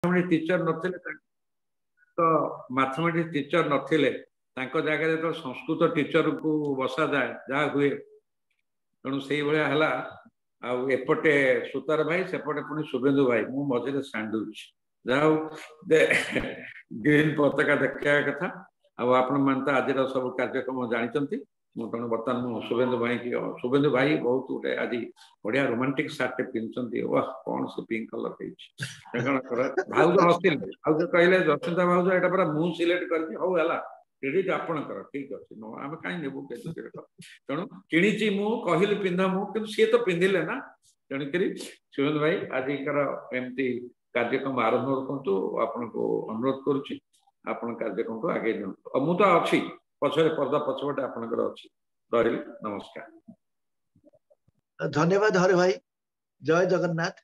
Teacher नथिले तो mathematics teacher नथिले तांको जगह तो संस्कृत टीचर को बसा जाए जहाँ हुए तेणु से भाया है एपटे सुतार भाई सेपटे पुणी शुभेन्दु भाई मु मझे सैंडविच जहा ग्रीन पताका देखा कथा आपण मैंने आज सब कार्यक्रम जानते तेणु बर्तमान शुभेन्दु भाई की शुभेन्दु भाई बहुत गोटे आज बढ़िया रोमांटिक सार्ट पिंधुंट वाह कौन से पिंक कलर भाउज हसिले भाउज कहले जस्मिता भाउज एटा पूरा मु सिलेक्ट करके हौ हला क्रेडिट आपणकर ठीक अच्छे नो आम कहीं नेबू तेणु कि कहली पिंधा मु कि सी तो पिंधिले ना तेणुक शुभेन्दु भाई आजिकर एमती कार्यक्रम आरंभ करूँ आपन को अनुरोध करुच्ची आपण कार्यक्रम को आगे दिखाँ मु तो अच्छी पछरे पर्दा पछपटे आपनकर अच्छी रही नमस्कार धन्यवाद हरे भाई जय जगन्नाथ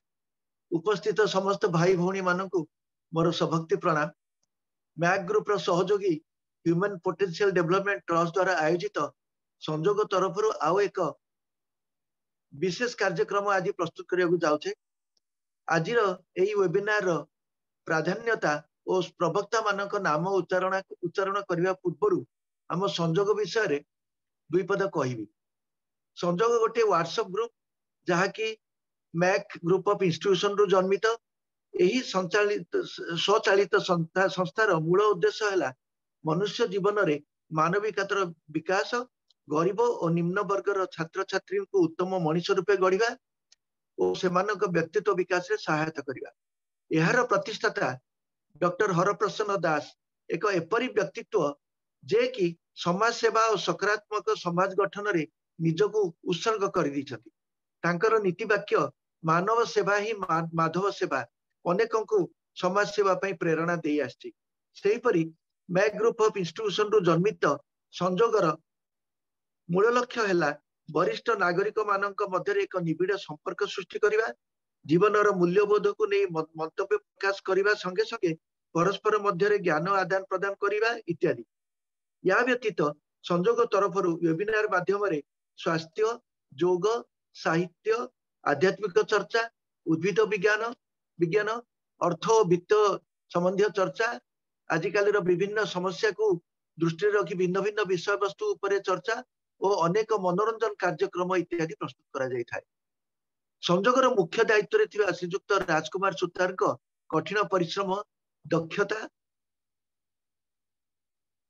उपस्थित समस्त भाई भौणी मानकु मोर सभक्ति प्रणाम मैक ग्रुप रो सहयोगी ह्यूमन पोटेंशियल डेवलपमेंट ट्रस्ट द्वारा आयोजित संजोग तरफ आउ एक विशेष कार्यक्रम आज प्रस्तुत करने जाऊे आज वेबिनार प्राधान्यता और प्रवक्ता मानक नाम उच्चारण करने पूर्व आम संजोग विषय दुई पद कहबी संजोग गोटे व्हाट्सएप ग्रुप जहाँकि मैक ग्रुप ऑफ इंस्टीट्यूशन रु जन्मित यही स्वचालित संस्थार मूल उद्देश्य है मनुष्य जीवन में मानविकतार विकास गरीब और निम्न वर्गर छात्र छात्री को उत्तम मनीष रूपे गढ़ा और सेमानक व्यक्तित्व विकास रे सहायता करवा यार प्रतिष्ठाता डॉक्टर हरप्रसन्न दास एक एपरी व्यक्तित्व जे कि समाज सेवा और सकारात्मक समाज गठन रे निजको उत्सर्ग कर तांकर नीति वाक्य मानव सेवा ही माधव सेवा अनेकों को समाज सेवा पई प्रेरणा दे आछि सेहीपरि मैक ग्रुप ऑफ इंस्टीट्यूशन रु जन्मित संजोगर मूल लक्ष्य है वरिष्ठ नागरिक मानक मध्य एक निबिड़ संपर्क सृष्टि करवा जीवनर मूल्यबोध को नहीं मंतव्य प्रकाश करने संगे संगे परस्पर मध्य ज्ञान आदान प्रदान करवा इत्यादि या व्यतीत संजोग तरफ वेबिनार माध्यम स्वास्थ्य योग साहित्य आध्यात्मिक चर्चा उद्भिद विज्ञान अर्थ और वित्त संबंधी चर्चा आजिकाली विभिन्न समस्या को दृष्टि रखी भिन्न भिन्न विषय वस्तु उपरे चर्चा और अनेक मनोरंजन कार्यक्रम इत्यादि प्रस्तुत करा जाय थाए संजोगर मुख्य दायित्व रे श्रीजुक्त राजकुमार सुतार कठिन परिश्रम दक्षता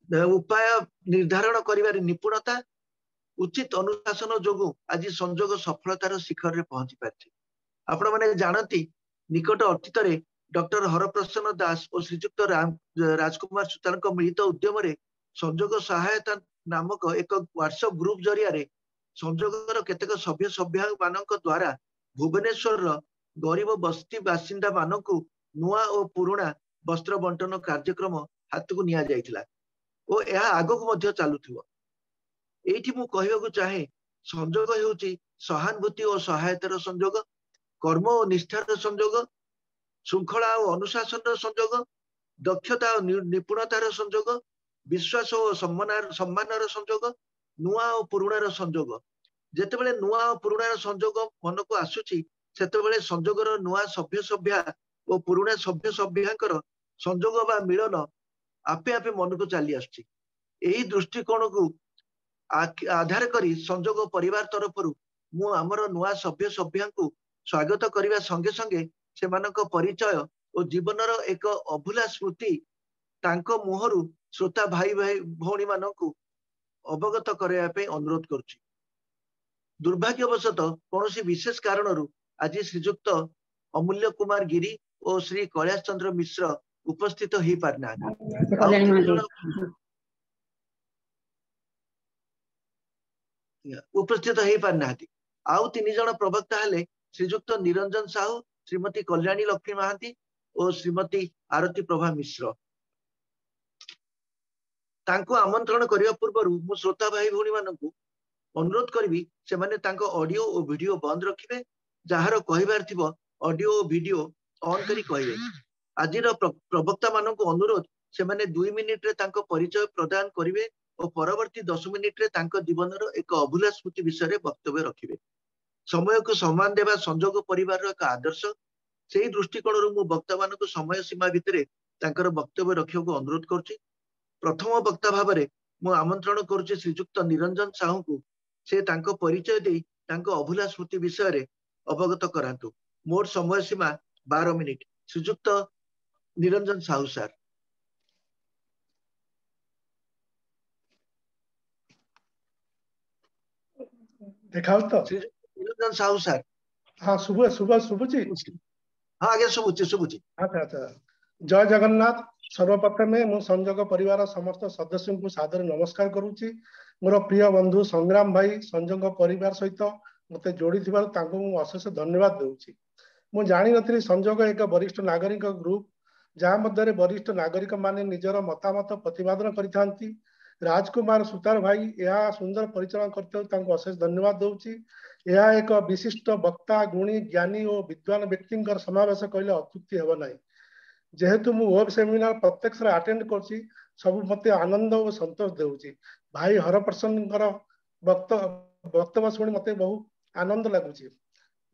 उपाय निर्धारण करिवार निपुणता उचित अनुशासन जोगु आज संजोग सफलतार शिखर रे पहुंची पारछि आपण माने जानती निकट अतीत रे डॉक्टर हरप्रसन्न दास और श्रीजुक्त राजकुमार सुतार मिलित उद्यम रे संजोग सहायता नामक एक व्हाट्सएप ग्रुप जरिया रे संजोगर केतेक सभ्य सभ्या मानक द्वारा भुवनेश्वर गरीब बस्ती बासिंदा मानक नुआ और पुराणा वस्त्र बंटन कार्यक्रम हाथ को निया जाइथिला और यह आगक मध्य चालुथिबो एठी मु कहबाकू चाहे संजोग हेउची सहानुभूति और सहायतार संजोग कर्म और निष्ठार संजोग श्रृंखला और अनुशासन संजोग दक्षता और निपुणतार संजोग विश्वास और सम्मानर संजोग नुआ और पुराणार संजोग जेतेबेले नुआ और पुराणार संजोग मन को आसुची सेतेबेले संजोगर नुआ सभ्य सभ्या और पुराणा सभ्य सभ्यांकर संजोग बा मिलन आपे आपे मन को चली आसुची एही दृष्टिकोण को आधार करी संजोग परिवार तरफ मु आमर नुआ सभ्य सभ्या को स्वागत करने संगे संगे सेमानक परिचय और जीवनर एक अभूला स्मृति तांको मुहरु श्रोता भाई भाई भौणी मानकु अवगत करने अनुरोध करुछि दुर्भाग्यवशत कौन विशेष कारण आज श्रीजुक्त अमूल्य कुमार गिरी और श्री कैलाश चंद्र मिश्र उपस्थित हो पारना उपस्थित हो पारना आउ तीन जन प्रवक्ता हेले श्रीजुक्त निरंजन साहू श्रीमती कल्याणी लक्ष्मी महांती और श्रीमती आरती प्रभा मिश्र तांको आमंत्रण करने पूर्व मु श्रोता भाई भौणी मानकु अनुरोध करी से ऑडियो और वीडियो बंद रखिबे जार कहबार थिबो ऑडियो और वीडियो ऑन करी कहबे आज प्रवक्ता मानकु अनुरोध से 2 मिनिट रे तांको परिचय प्रदान करिवे और परवर्ती 10 मिनिट रे तांको जीवनर एक अभूला स्मृति विषय रे वक्तव्य रखिबे समय को सम्मान देवा संजोग परिवार एक आदर्श सेही दृष्टिकोणରୁ ମୁଁ ବକ୍ତାମାନଙ୍କୁ ସମୟ ସୀମା ଭିତରେ ତାଙ୍କର ବକ୍ତବ୍ୟ ରଖିବାକୁ ଅନୁରୋଧ କରୁଛି। ପ୍ରଥମ ବକ୍ତା ଭାବରେ ମୁଁ ଆମନ୍ତ୍ରଣ କରୁଛି ଶ୍ରୀଯୁକ୍ତ ନିରଞ୍ଜନ ସାହୁଙ୍କୁ, ସେ ତାଙ୍କ ପରିଚୟ ଦେଇ ତାଙ୍କ ଅଭୁଲା ସ୍ମୃତି ବିଷୟରେ ଅବଗତ କରାନ୍ତୁ। ମୋର ସମୟ ସୀମା 12 ମିନିଟ। ଶ୍ରୀଯୁକ୍ତ ନିରଞ୍ଜନ ସାହୁ ସାର୍। देखाओ तो श्रीयुक्त निरंजन साहू सर। हाँ सुबह सुबह शुभुची हाँ आगे शुभुची शुभुची। अच्छा अच्छा जय जगन्नाथ। सर्वप्रथमे मु संजोग परिवार समस्त सदस्य को सादर नमस्कार करुच्ची। मोर प्रिय बंधु संग्राम भाई संजोग परिवार सहित मते जोड़ी अशेष धन्यवाद दूची। मु जानी नथी संजोग एक वरिष्ठ नागरिक ग्रुप जहाँ मध्य वरिष्ठ नागरिक माने निजर मतामत प्रतिपादन करिथांती। राजकुमार सुतार भाई यह सुंदर परिचालन करते अशेष धन्यवाद दूची। यह एक विशिष्ट वक्ता गुणी ज्ञानी और विद्वान व्यक्ति समावेश कहले अत्युक्ति हेब ना। जेहेतु मु वेब सेमिनार प्रत्यक्ष अटेंड करछि सब मते आनंद और संतोष देउछि। भाई हरप्रसन्न वक्तव्य शुणी मते बहुत आनंद लगुछि।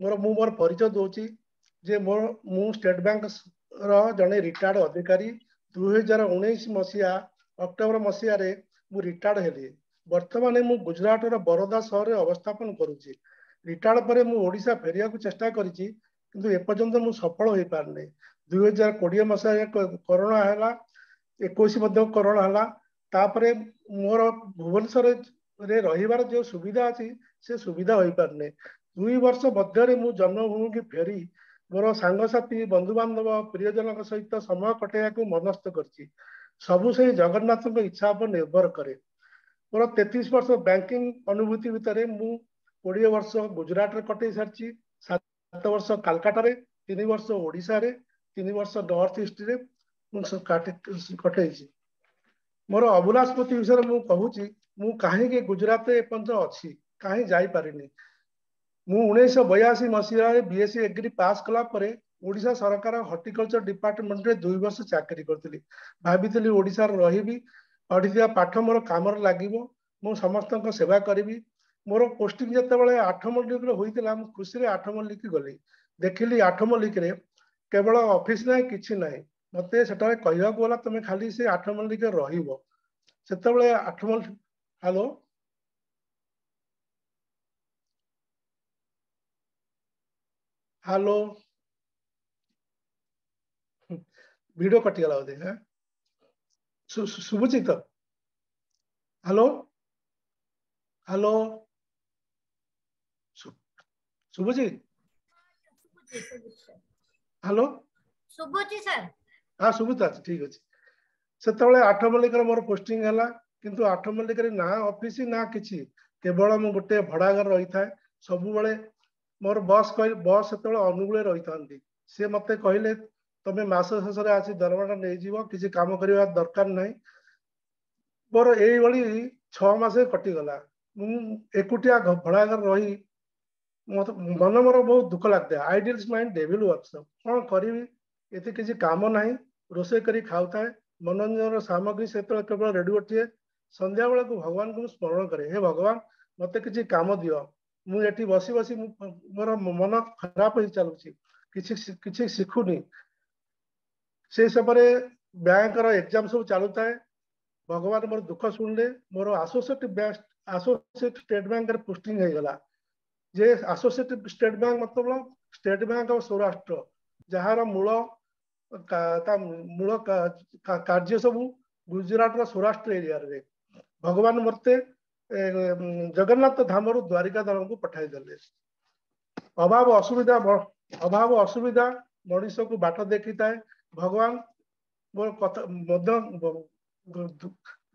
मोर परिचय दूची जे मु स्टेट बैंक रो जने रिटायर्ड अधिकारी 2019 मसीहा अक्टोबर मसीहा रे मु रिटायर्ड हेली। वर्तमान मु गुजरात रो बरोदा शहर रे अवस्थापन करूछि। रिटायर्ड परे मु ओडिशा फेरिया को चेष्टा करिछि किंतु एपर्यंत मु सफल होई पारने। 2020 मसीहा कोरोना हैला 21 मध्ये कोरोना हैला तापरे मोर भुवनेश्वर रे रहिबार जो सुविधा अछि से सुविधा होई पारने। 2 वर्ष मध्य मु जन्मभूमि की फेरी मोर सांगसाथी बंधु बांधव प्रियजन सहित समय कटाइया को मनस्थ करछि। सबु से जगन्नाथ इच्छा पर निर्भर करे। मोर 33 वर्ष बैंकिंग अनुभूति भितर मु 20 वर्ष गुजरात रे कटई सारछि, 7 वर्ष कलकत्ता रे, 3 वर्ष ओडिशा रे, 3 वर्ष नॉर्थ ईस्ट रे कटई। मोर अभुला स्मृति विषय मु कहूची मु काहे गुजरात रे एपंत अछि काहे जाई पारिनी। मु 1982 मसीहा बीएससी एग्री पास कला परे ओडिशा सरकार हॉर्टिकल्चर डिपार्टमेंट रे 2 वर्ष चाकरी करथिली। भाबितली ओडिशा रे रहिबी पढ़िया पाठ मोर काम लागिबो मु समस्त सेवा करी। मोर पोस्टिंग जते बेले 8 मल्लिक रे होइतिला मु खुशी रे 8 मल्लिक गली देखिली। 8 मल्लिक रे केवल ऑफिस नै किछि नै मते सेटा कहया बोला तमे खाली से 8 मल्लिक रहिबो। सेते बेले 8 मल्लिक हेलो हेलो वीडियो कटिगला बोधे। हाँ शुभुची तो हेलो हेलो शुभुची हेलो शुभुची सर। हाँ शुभुता ठीक अच्छे। से 8 मल्लिक मोर पोस्टिंग है किंतु 8 मल्लिक ना ऑफिस ना किसी केवल मु गोटे भड़ा घर रही था सब बेले मोर बॉस बॉस से अनुकूल रही था। सी मत कहले तमें मास शेष आसी दरमाटा नहीं जीव किसी काम करने दरकार ना। मोर यही 6 मास कटिगला एकुटिया भड़ा घर रही मन मोर बहुत दुख लगता है। आइडियल्स माइंड डेविल वर्क्स कौन करी ये किसी काम ना रोसे करी खाऊ था मनोरंजन सामग्री से केवल रेडियो टे संध्या बेला को भगवान को स्मरण करे हे भगवान मत किसी काम दियो मुझे बसी बसी मोर मन खराब हो चलुची किसी शिखुनी। से समय बैंक एग्जाम सब चलू था भगवान मोर दुख शुणिले मोर एसोसिएट स्टेट बैंक पोस्टिंग हो गला। जे एसोसिएट स्टेट बैंक मतलब state bank of Saurashtra jar मूल मूल कार्य सब गुजरात सौराष्ट्र एरिया रे भगवान मते जगन्नाथ धाम रु द्वारिका धाम को पठाई देले। अभाव असुविधा मनीष को बाट देखी थाए भगवान मोर कथा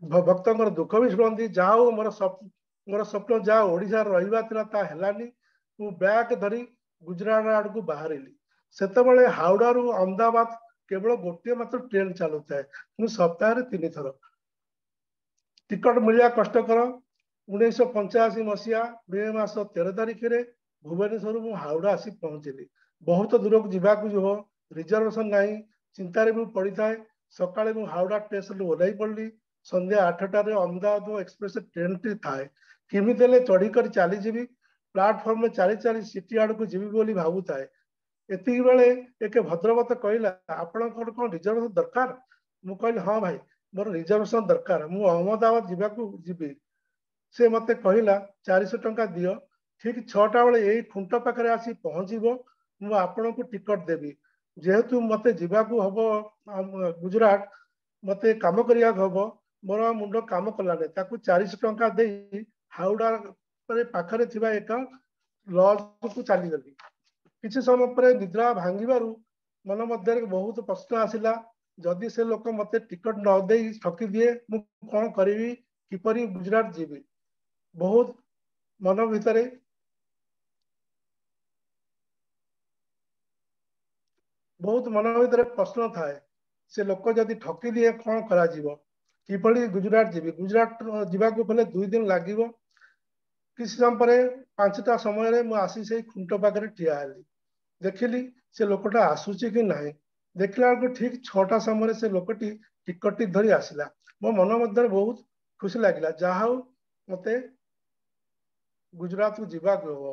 भक्त दुख भी शुणती। जहा मोर स्वप्न जहाँ ओडिशा रहिबा थिला ता हेलानी मु बैग धरी गुजरात आड़ को बाहर से हावड़ा रु अहमदाबाद केवल गोटे मात्र ट्रेन चलू थाए सप्ताह 3 थर टिकट मिलिया कष्टकर। 1985 मसीहा मे मास 13 तारिख रे भुवनेश्वर मु हावड़ा आसी पहुंचली। बहुत दूर को जीवाक हो रिजर्वेशन नहीं चिंतार भी पड़ी थाए। सकाळे मु हावड़ा स्टेशन ओह्लाई पड़ी संध्या 8टार अहमदाबाद एक्सप्रेस ट्रेन टी थाए केमिति चढ़ी कर चली प्लाटफर्म में 40 सिटी आड़ को जीवी बोली भावु थाए। एति बेले एक भद्रवत कहला आपण कौन रिजर्वेशन दरकार मु कहली हाँ भाई मोर रिजर्वेशन दरकार मु अहमदाबाद जीवाकू जीवी से मते कहला 400 टंका दियो ठीक 6टा बेले यही खुंट पाखरे आसी पहुंचबो मु आपण को टिकट देबी जेहेतु मते जीवाकू हबो गुजरात मते काम करिया हबो मोर मुंड काम कलाने ताकू 400 टंका देई हाउडा पर पाखरे थिबा एक लॉज को चली गली किसी समय पर निद्रा भांगिबारु मन मध्य बहुत प्रश्न आसिला जदि से लोक मते टिकट न दे ठकी दिए मु कौन करी किपरि गुजरात जीवी बहुत मन भितर प्रश्न थाए से लोक जदि ठकी दिए कौन करा जीवो किपरि गुजरात जीवी गुजरात जीवाकू पहले 2 दिन लागिवो किसी समय पर 5टा समय मु आसी से खुंट पाखरे ठिया हेली देखिली से लोकटा आसुची कि नहीं देखला बेलू ठीक 6टा समय से लोकटी टिकट धरी आसला मो मन मध्य बहुत खुशी लगिला जहा मते गुजरात को जीवाक हो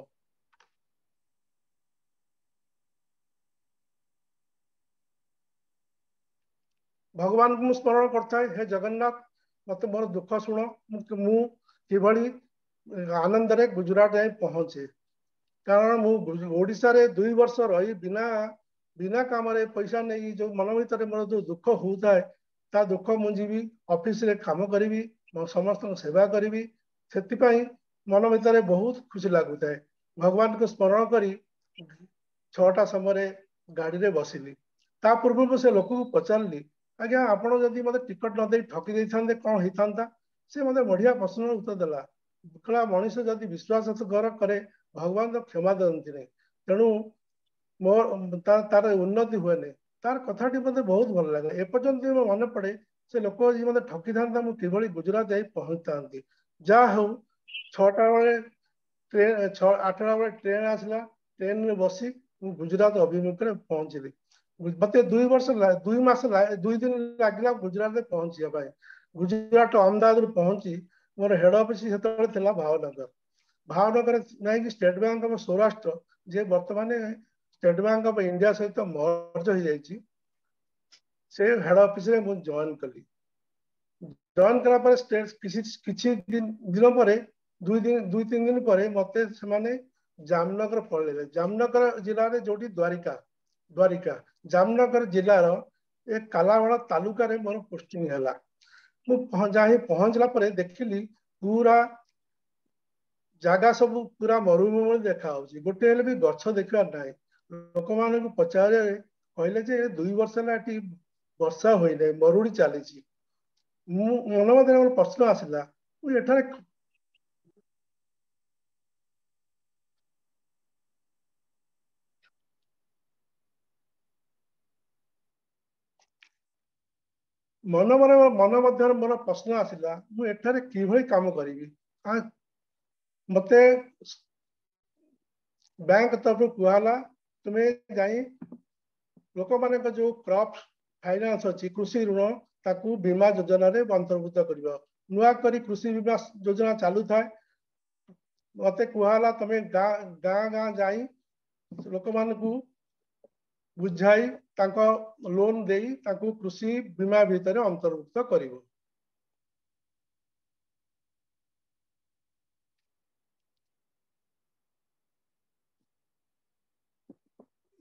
भगवान को स्मरण करता है हे जगन्नाथ मत मोर दुख शुण मु किभली आनंद रे गुजरात जाए पहुंचे कारण ओडिशा रे 2 वर्ष रही बिना बिना काम रे पैसा नहीं जो मन भीतर मोर जो दुख होता है ता दुख मु जीवी ऑफिस रे काम करी समस्त सेवा करी से मन भीतर बहुत खुशी लगुता है भगवान को स्मरण करी 6टा समय गाड़ी रे बसिली ता पूर्व से लोक को पचारली आज्ञा आपण जदि मते टिकट न दे ठकी दे थांदे कोन हितांता से मते बढ़िया प्रश्न उत्तर देला बुकला मनुष्य जदि विश्वास घर करे भगवान तो क्षमा दंती नहीं तेणु मोर तार उन्नति हुए नहीं तार कथाटी मते बहुत भल लगे एपर्यंत मन पड़े से लोक जी मते ठकी था मुझे गुजरात जाई पहुंचता जा हूँ 6टा बेले ट्रेन 8टा बेले ट्रेन आसला ट्रेन में बसी गुजरात अभिमुख में पहुंचली मत 2 दिन लगे गुजरात में पहुंचा गुजरात अहमदाबाद पहुंची मोर हेड ऑफिस से भावनगर भावनगर नहीं स्टेट बैंक ऑफ सौराष्ट्र जे बर्तमान स्टेट बैंक ऑफ इंडिया सहित मर्ज हो जाइए से हेड ऑफिस में मुझे जॉइन कली जॉइन कला पर किसी दिन पर 2-3 दिन पर मते से जामनगर पड़े जामनगर जिले में जो द्वारिका जामनगर जिलार एक कालावाड़ तालुका रे मोर पोस्टिंग है पहुंचला देखिली पूरा जगह सब पूरा मरुभूमि देखा गोटे भी गछ देखा ना लोक मान पचारे कहले 2 वर्ष है वर्षा हो मरुड़ी चली मन मध्य प्रश्न आसला एठारे मन मध्य मोर प्रश्न आसला मुझे कि काम करी मते बैंक तरफ कहला तुम्हें जाई लोक मान जो क्रॉप फाइनेंस अच्छी कृषि ऋण ताकू बीमा योजना रे अंतर्भुक्त कर नुआ करी कृषि बीमा योजना चालू था मते कहला तुम्हें गाँ जाई लोक मान बुझाई लोन देई ताकू कृषि बीमा भितर अंतर्भुक्त करिवो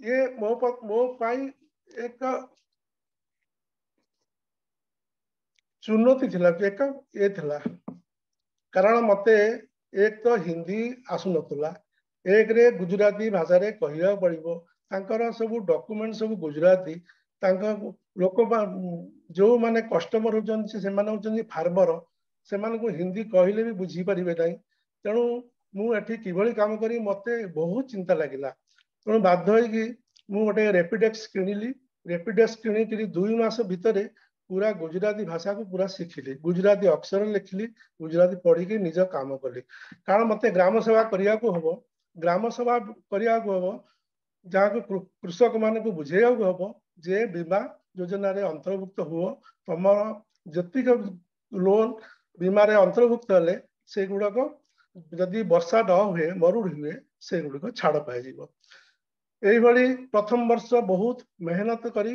ये मो पाई एक चुनौती थिला एक ये थिला कारण मते एक तो हिंदी आसु नतुला एक रे गुजराती भाषा रे कहिया पड़िबो तांकर सब डॉक्यूमेंट सब गुजराती लोक जो माने कस्टमर होचन फार्मर से हिंदी कहले भी बुझी पारिबे नहीं तेणु मुझे किभली काम करी मते बहुत चिंता लगिला तेणु बाध्य होइकी मु गोटे रेपिडेक्स किनिली रेपिडेक्स किनिकी 2 मास भितर पूरा गुजराती भाषा को पूरा शिखिली गुजराती अक्षर लिखिली गुजराती पढ़ी निज काम कली कारण मते ग्राम सभा करिया को हबो ग्राम सभा करिया को हबो जहाँ को कृषक मान को बुझेया हम जे बीमा योजना रे अंतर्भुक्त हुओ तुम जतिक लोन बीमा रे अंतर्भुक्त हेले से गुड़ाक जदि वर्षा न हुए मरुड़ी हुए से गुड़िक छाड़ पाई एइभली प्रथम वर्ष बहुत मेहनत करी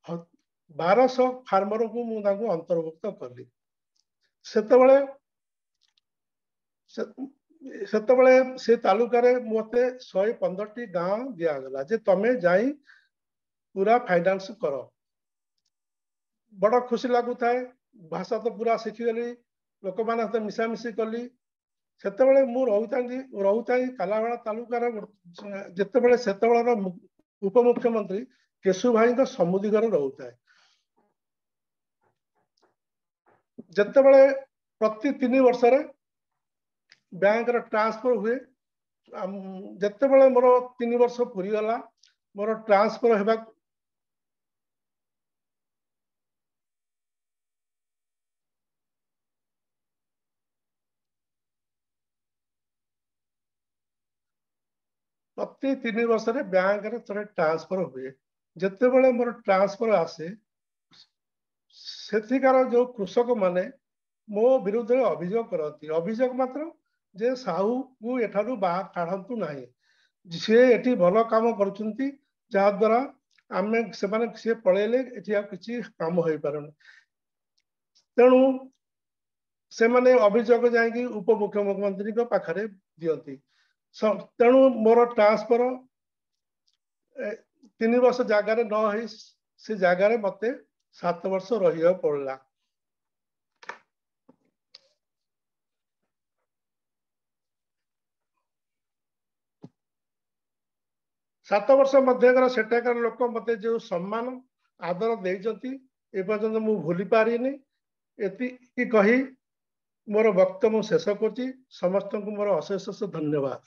1200 फार्मर को मु तांको अंतर्भुक्त कली सेतबेले से तालुका रे मते 115 गांव दिया गला जे तमे जाई पूरा फाइनेंस करो बड़ा खुशी लागू थाए भाषा तो पूरा शिखी गली लोक माने तो मिसामिशी कली सेतेबेले मु रहुताई कालावाड़ा तालुकार जेतेबेले सेतेबेलर उपमुख्यमंत्री केशु भाई को समुदी घर रहुताए जेतेबेले प्रति 3 वर्ष रे बैंक रो ट्रांसफर हुए जेतेबेले मोर 3 वर्ष पूरी गला मोर ट्रांसफर हेबा प्रति 3 वर्ष रे बैंक रे थोड़े ट्रांसफर हुए जेतेबेले मोर ट्रांसफर आसे सेथिकार जो कृषक माने मो विरुद्ध रे अभियोग करती अभियोग मात्र जे साहू को एठारु बा काढंतु नाही से एठी भलो काम करूचंती जा द्वारा आमे से माने से पळेले एठी आ किछि काम होई परन तेणु से माने अभियोग जाय कि उप मुख्यमंत्री को पाखरे दियंती तेणु मोर ट्रांसफर 3 वर्ष जगार न हो से जगार मते 7 वर्ष रही पड़ला 7 वर्ष मध्य सेठाकार लोक मते जो सम्मान आदर देइजंती ए पर्यंत मु भूली पारिनी एति कही मोर वक्तव्य शेष करछि समस्त को मोर अशेष धन्यवाद।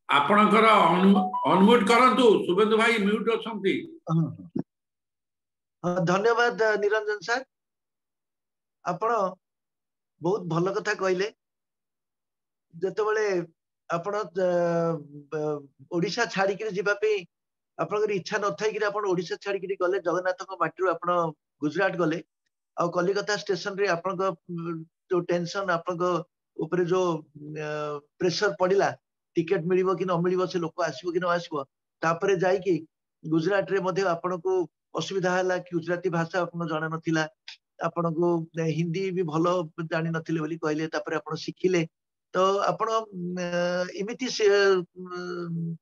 आपणकर अनम्यूट करंतु शुभेंदु भाई म्यूट अछंती। धन्यवाद निरंजन सर आपण बहुत भल कथा कहले जेतेबेले आपण ओडिशा छाड़ी के जिबा पे आपनकर इच्छा न थाई कि आपण ओडिशा छाड़ी के गले जगन्नाथक माटी आपण गुजरात गले आ कलिकता स्टेशन रे आपण जो टेंशन आपण ऊपर जो प्रेशर पड़िला टिकेट मिलिबो कि न मिलिबो से लोक आसीबो कि न आसीबो तापरे जाई कि गुजरात रे मध्ये आपण को असुविधा हला कि गुजराती भाषा आपण जाना नथिला आपण को हिंदी भी भलो जानि नथिले बोली कहले तापरे आपण सिखिले तो आपण इमिति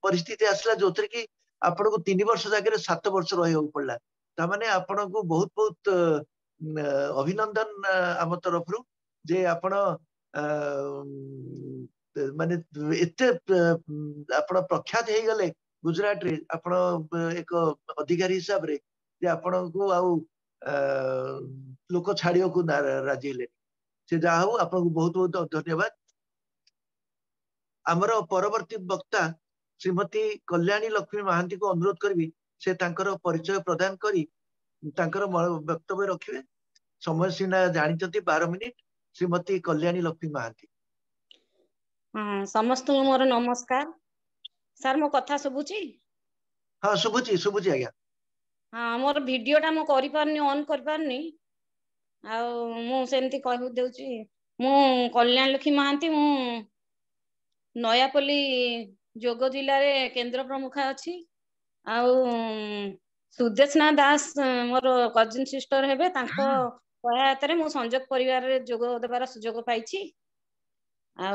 परिस्थिति आसला जोथरे कि आपण को 3 वर्ष जागे 7 वर्ष रहियो पड़ला ता माने आपण को बहुत बहुत अभिनंदन आम तरफ रु जे आपण माने एते आपण प्रख्यात हे गले गुजरात रे आपण एक अधिकारी हिसाब रे जे आपण को आउ लोक छाड़ियो को राजी ले से जा हो आपण को बहुत बहुत धन्यवाद। आमर परवर्ती वक्ता श्रीमती कल्याणी लक्ष्मी महांती को अनुरोध करबी से तांकर परिचय प्रदान करी तांकर वक्तव्य रखिबे समय सीना जानिचंती 12 मिनिट श्रीमती कल्याणी लक्ष्मी महांती। हाँ समस्त मोर नमस्कार सर मो कथा सुबुची। हाँ सुबुची आज्ञा। हाँ मोर वीडियोटा मो करि पारनी ऑन कर पारनी आ मु सेमती कहू देउची मु कल्याण लक्ष्मी महांती मु नयापल्ली जोग जिले रे केंद्र प्रमुख अछि आ सुदेशना दास मोर कजिन सिस्टर हेबे तांको सहायता रे मु संजोग परिवार रे जोग देबार सुजोग पाइछि आ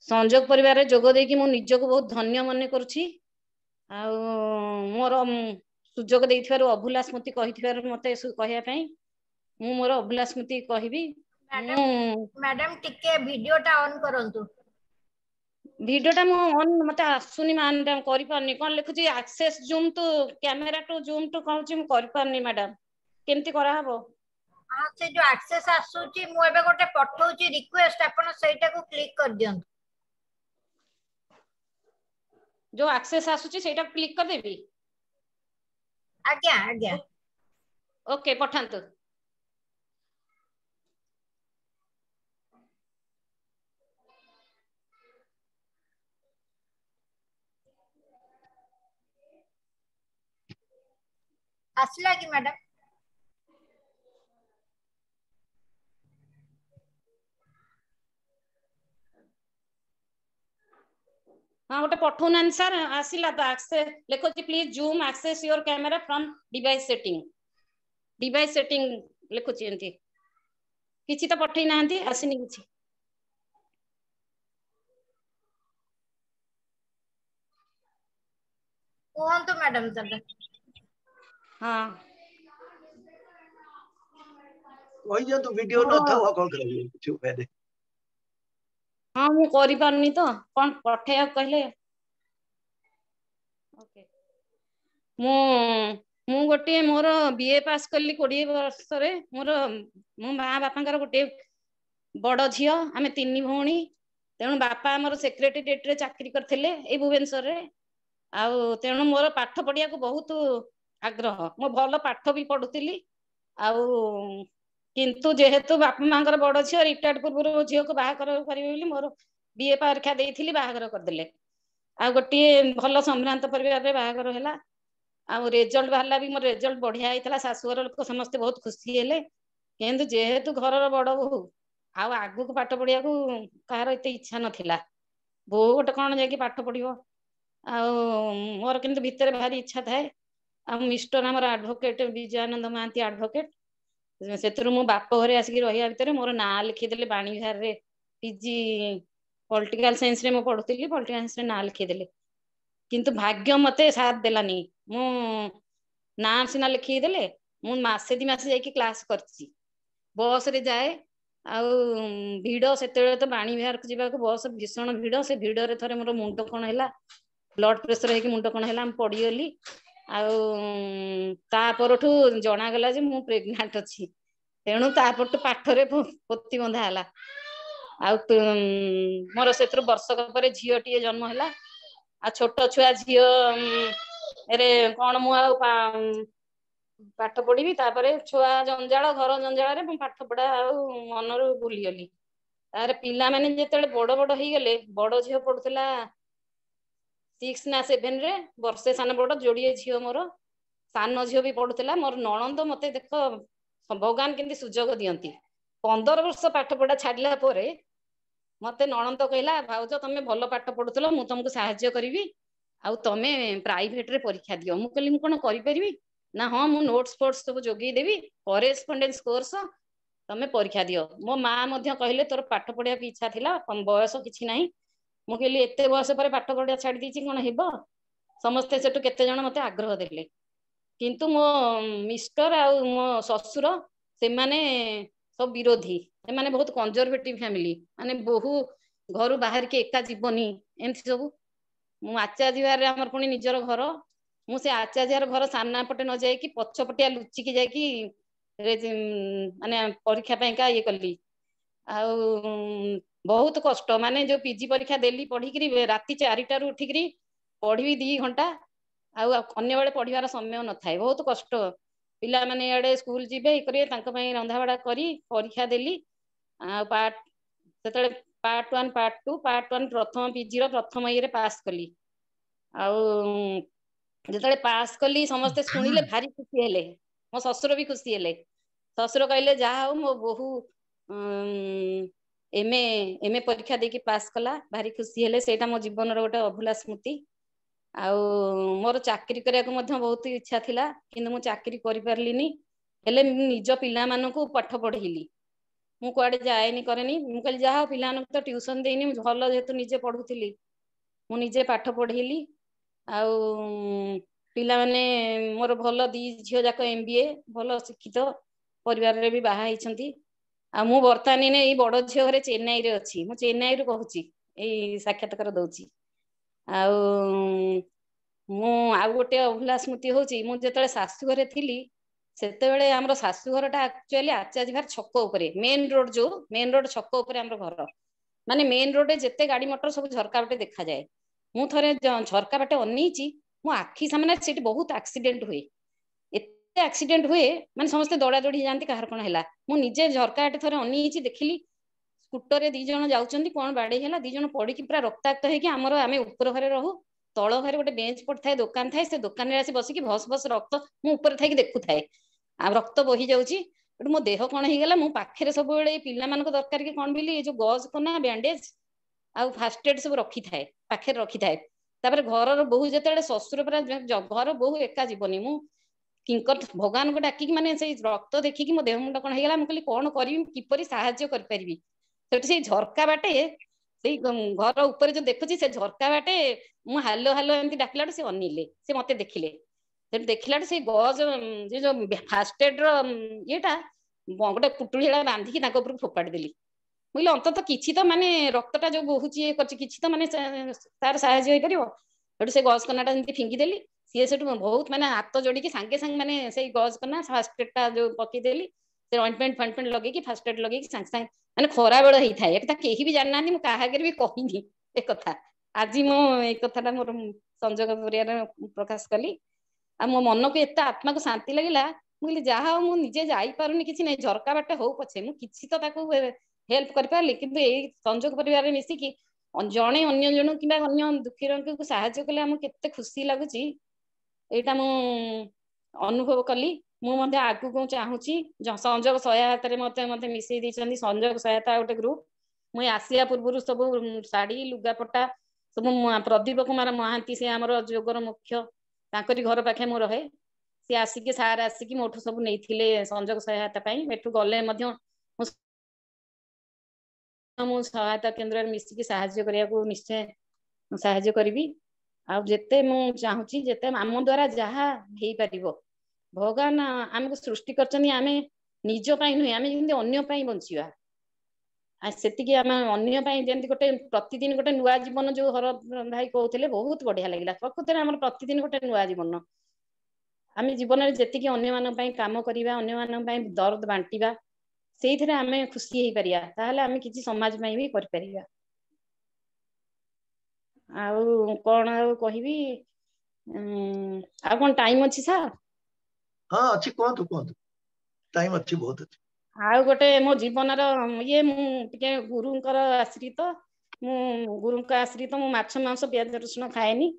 संजोग परिवार रे जोग देकी मु निजको बहुत धन्य मने करूछि आ मोर सुजोग देइथिबार अभुला स्मृति कहिथिबार मते कहिया पई मु मोर अभुला स्मृति कहबी। मैडम टिके वीडियोटा ऑन करंतु वीडियोटा मु ऑन मते आसुनी मैडम करि पारनी कोन लिखुची access Zoom to camera to Zoom to कहूची मु करि पारनी मैडम केमती करा हबो। हां से जो एक्सेस आसुची मु एबे गोटे पठौची रिक्वेस्ट आपण सेटा को क्लिक कर दियन जो एक्सेस आसुची सेटा क्लिक कर देबी। आज्ञा ओके पठांतु। आसला कि मैडम? हाँ गोटे पठाऊना सर आसला तो एक्सेस लिखो please Zoom access your camera from device setting लिखुची एंती किछि तो पठै नांती आसिनी किछि कुहंतु मैडम जरा हाँ वही जो तो वीडियो न था वो कौन करेगी कुछ पहले हाँ मु करि पारनी तो कोन पठै कहले ओके मु मु गोटे मोर बीए पास कली 20 वर्ष रे मोर मो माँ बापांकर गोटे बड़ झियो आमे 3 भौणी तेणु बापा हमर सेक्रेटेरिएट रे चाकरी करथिले ए भुवनेश्वर रे आउ तेणु मोर पाठ पढ़िया को बहुत आग्रह मो भल पाठ भी पढ़ुतिली आउ किंतु जेहेतु बापा मांकर बड़ झियो रिटायर्ड पूर्व झियो को बाहागर करिवे बोली मोर बीए परीक्षा देइथिली बाहागर कर देले आ गोटे भल संभ्रांत परिवार रे बाहागर हैला आ रिजल्ट बाहला भी मोर रिजल्ट बढ़िया आइतला सासुर लोक समस्त बहुत खुशी हेले किंतु जेहेतु घरर बड़ बहु आउ आगु को पाठ पढ़िया को कहार एते इच्छा नथिला बहु गोटे कौन जाके पाठ पढ़िबो आउ मोर किंतु भितर भारी इच्छा थाए आ मिस्टर हमर एडवोकेट विजयानंद महांती एडवोकेट सेतरु मो बाप घरे आसिक रहिया भितर मोर ना लिखि देले बाणी विहार रे पीजी पॉलिटिकल साइंस रे मो पढ़ुतिली पॉलिटिकल साइंस रे ना लिखि देले किंतु भाग्य मते साथ देलानी मु ना सिना लिखि देले मु मासे 2 मासे जाके क्लास करछि बस रे जाए आउ भिड़ सेते तो बाणी विहार को जीवा को बस भीषण भिड़ से भिड़ रे थरे मोर मुंड कोन हैला ब्लड प्रेशर है कि मुंड कोन हैला हम पड़ी गली आउ ता परठू जना गला जे मु प्रेग्नेंट अछि तेणु ता परठू पाठ रे पोती बंधा हैला आउ मोर सेत्र वर्षक पर झियो टी जन्म हैला आ छोट छुआ झियो रे कोन मु आ पाठ पढ़ी तापर छुआ जंजाल घर जंजाल रे पाठ पढ़ा आउ मनरू भूली गली तार पिला माने जेतेले बड़ बड़ ही गले बड़ झियो पढ़ुतला 6 ना 7 रे वर्षे सान बड़ जोड़िए झियो मोर सान झियो भी पढ़ुतला मोर नणंद मते देख भगवान केंती सुजोग दियंती 15 वर्ष पाठ पढ़ा छाडला परे मते नणंद कहला भाउज तमे भलो पाठ पढ़ुतलो मु तुमको सहाय्य करिवि आउ तमे प्राइवेट रे परीक्षा दियो मु कहली मु कोन करि परिवि ना हाँ मु नोट्स फोट्स सब जोगी देवी करेस्पोंडेंस कोर्स तमे परीक्षा दियो मो माँ मध्य कहले तोर पाठ पढ़िया की इच्छा थिला बयस किछि नाही मु कहली एते बयस पर पाठ पढ़िया छाडी दीची कोन हेबो समस्ते सेटु केते जण मते आग्रह देले किंतु मो मिस्टर आ मो ससुर से माने सब विरोधी से माने बहुत कंजर्वेटिव फैमिली माने बहु घर बाहर के एका जीवनी एमती सब मु आचार्य हमर पुनी निजर घर मु से आचार्यर घर सामना पटे न जाई कि पछपटिया लुचि की जाई कि माने परीक्षा पैका ये कली आउ बहुत कष्ट माने जो पीजी परीक्षा देली पढ़ी करी राति 4टा रु उठी करी पढ़ी 2 घंटा आउ अन्य बेले पढ़िबार समय न थाए बहुत कष्ट पिला माने एडे स्कूल जीवे करिए तांको पई रंधा बडा करी परीक्षा देली आ पार्ट सेतले पार्ट 1 पार्ट 2 पार्ट 1 प्रथम पीजी रो प्रथम इये रे पास कली आउ जेतले पास कली समस्त सुनिले भारी खुशी हेले मो ससुर भी खुशी हेले ससुर कहले जा हो मो बहु एमए परीक्षा देकी पास कला भारी खुशी हेले सेटा मो जीवन रो गोटे अभुला स्मृति आउ मोर चाकरी करिया को मध्य बहुत इच्छा थिला किंतु मु चाकरी करि परलिनी हेले निज पिला मानको पाठ पढेली मु कुआडे जाएनी करेनी मु कहली जा पिला मानको तो ट्यूशन देइनी भलो जेतु निजे पढुथिली मु निजे पाठ पढेली आउ पिला माने मोर भलो 2 झियो जाक एमबीए भलो शिक्षित परिवार रे भी बाहा हिचंती आ मु वर्तमानी ने ई बड़ झियो घरे चेन्नई रे अछि मु चेन्नई रे कहूची ए साक्षात्कार दउची आउ मु आ गोटे अभुला स्मृति होची मु जेतले सासु घरे थिली सेते बेले हमर सासु घरटा एक्चुअली आचार्य घर छक ऊपरे मेन रोड छक ऊपरे हमर घर माने मेन रोड जेते गाड़ी मोटर सब झरका बाटे देखा जाए मु थरे झरका बाटे अनईची मो आखी सामने सेठी बहुत एक्सीडेंट हुए एते एक्सीडेंट हुए माने समस्त दौड़ा दौड़ी जानती कहार कोन हैला मु निजे झरका बाटे थरे अनईची देखिली स्कूटर रे 2 जण जाउचंती कोन बाडे हैला 2 जण पड़ी कि पूरा रक्ताक्त हे कि हमर आमे ऊपर घरे रहू तल घरे गोटे बेंच पड़े दुकान थाए से दुकान रे आसी बसिकी भस भस रक्त मु ऊपर थाई देखु थाए आ रक्त बही जाउची मो देह कौन हो गला मो पाखे सब पिला मानक दरकार कि कौन बोली जो गज कना बैंडेज आ फास्ट एड सब रखी थाए पाखे रखी थाए तापर घर बोहू जिते शशुर पूरा घर बोहू एका जीवनी मु किंकर भगवान को डाकी माने से रक्त देखिकी मो देह मुंड कौन हो गला कहली कौन करी किपरि साहाय्य कर परिबी सेठी से झरका बाटे से घर ऊपर जो देखुची से झरका बाटे मु हालो हालो एमती डाकिलाडू से अनिले से मते देखिले से देखिलाडू से गज जो फास्ट एड रो येटा गोटे पुटुळीला बांधिकी ताको ऊपर फोपाड़ी देली मुझे अंत किसी तो माने रक्तटा जो बोहुची ये करची किसी तो माने तार साहाय्य होई परिबो सेठू से गज कनाटा एमती फिंगी देली सी सेठू बहुत माने हाथ जोड़ी सांगे सांगे माने से गज कना फास्ट एडटा जो पकी देली से ऑइंटमेंट फॉइंटमेंट लगे फास्ट एड लगे सांगे सांगे माने खरा बेल होई थाए एकता केही भी जानना मु काहागर भी कहिनी ए कथा आज मो ए कथाटा मोर संजोग करिया प्रकाश कली आ मो मन को एत आत्मा को शांति लगिला मुझे जहाँ मु निजे जाई पारुनी किसी नहीं झरका बाटे हो पछे मु किसी तो ताको हेल्प कर पारली किंतु ए संजोग परिवार मिसिकी जणे अन्य जन कि अन्य दुखी रंग को साहाय्य कले हमको केते खुशी लगुची एटा मु अनुभव कली मु मध्ये आगु को चाहूची संजोग सहायता रे मते मते मिसई दैछंदी संजोग सहायता गोटे ग्रुप मु आसिया पूर्व सब साड़ी लुगापटा सब प्रदीप कुमार महांती से हमर जोगर मुख्य ताकरी घर पाखे मु रहे सी आसिकी सार आसिकी मोठू सब नैथिले संजोग सहायता पई एठू गले मध्य मु सहायता केंद्र रे मिसिकी साहाय्य करिया को निश्चय साहाय्य करबी आ जेते मु चाहूची जेते आम द्वारा जहा हेई परिबो भगवान आमको सृष्टि करचनी आमे निज पई नुहे आमे जेंति अन्य पई बंचिया आ सेतिकी आमे अन्य पई जेंति गोटे प्रतिदिन गोटे नुवा जीवन जो हर भाई कहउथिले बहुत बढ़िया लागिला प्रकृତରେ हमर प्रतिदिन गोटे नुवा जीवन आमे जीवन रे जेतिकी अन्य मान पई काम करिवा अन्य मान पई दर्द बांटीबा सेइथरे आमे खुशी हेई परिया ताहले आमे किछि समाज पई भी कर परिया आउ कोन आउ कहिबी आ कोन टाइम अछि सर हाँ अच्छी कहतु कहतु टाइम अच्छी बहुत अच्छी आउ गोटे मो जीवन रो ये मु टिके गुरुंकर आश्रित मु गुरुंक आश्रित मु माछ मांस प्याज रसुन खाएनी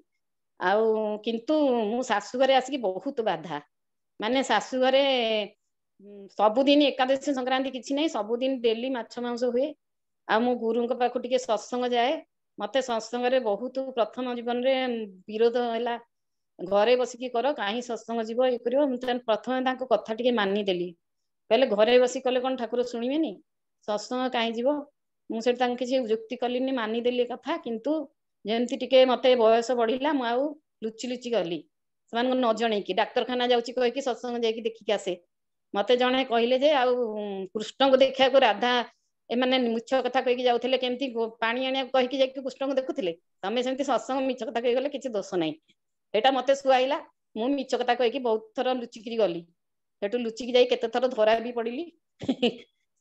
आउ किंतु मु सासु घरे आसिकी बहुत बाधा माने सासु घरे सबुदिन एकादशी संक्रांति किछि नै सबुदिन डेली माछ मांस हुए आ मु गुरुंक पाखु टिके सत्संग जाए मते सत्संग रे बहुत प्रथम जीवन रे विरोध हैला घरे बसिकी कर काहे सत्संग जीव ए करियो प्रथम ताको कथा टिके मानि देली कहले घरे बसी कले कोन ठाकुर सुनिबेनी सत्संग काहे जीव मु सेठ तांके किछि युक्ति कलिनी मानि देली कथा किंतु जेमति टिके मते बयस बढ़िला मु आउ लुचि लुचि गली समान न जणे की डाक्तरखाना जाउची कहि कि सत्संग जाई कि देखि के आसे मते जणे कहिले जे आउ कृष्ण को देखिया को राधा ए माने मुछ कथा कहि कि जाउथिले केमति पानी आनिया कहि कि जाई कि कृष्ण को देखुथिले तमे सेमति सत्संग मिछ कथा कहि गले किछि दोष नै एटा मते सुआइला मु मिछ कथा कहि कि बहुत थर लुचि किरी गली सेटु लुचि कि जाई केते थर धरा भी पडिली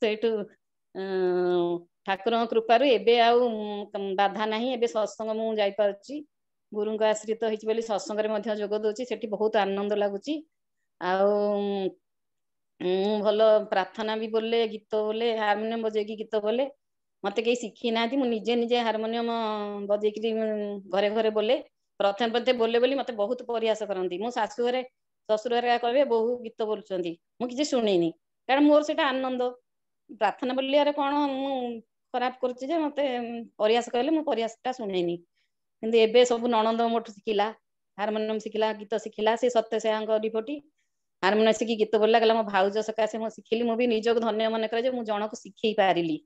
सेटु ठाकुर कृपा रे एबे आउ बाधा नाही एबे सत्संग मु जाई पारची गुरुंक आश्रित होइछि बोली सत्संग रे मध्य जोग दोछि सेठी बहुत आनंद लागुची आउ भलो प्रार्थना भी बोले गीत बोले हारमोनियम बजे की गीत बोले मते कई शिखी नाथी मु निजे निजे हारमोनियम बजे की घरे घरे बोले प्रथम पथे बोले बोली मते बहुत प्रयास करंती मो सासु घरे ससुर घरे कहबे बहु गीत बोलचंदी मु किछि सुनेनी कारण मोर सेटा आनंद प्रार्थना बोलियारे कोन मु खराब करछि जे मते प्रयास कहले मु प्रयासटा सुनेनी किंतु एबे सब ननंद मोठ सिखिला हारमोनियम सिखिला गीत सिखिला से सत्य सेयांग डिपोटी हारमोनियम सिखी गीत बोलला गला मो भाउज सकासे मु सिखिली मु भी निजक धन्य मन करे जे मु जण को सिखई पारिली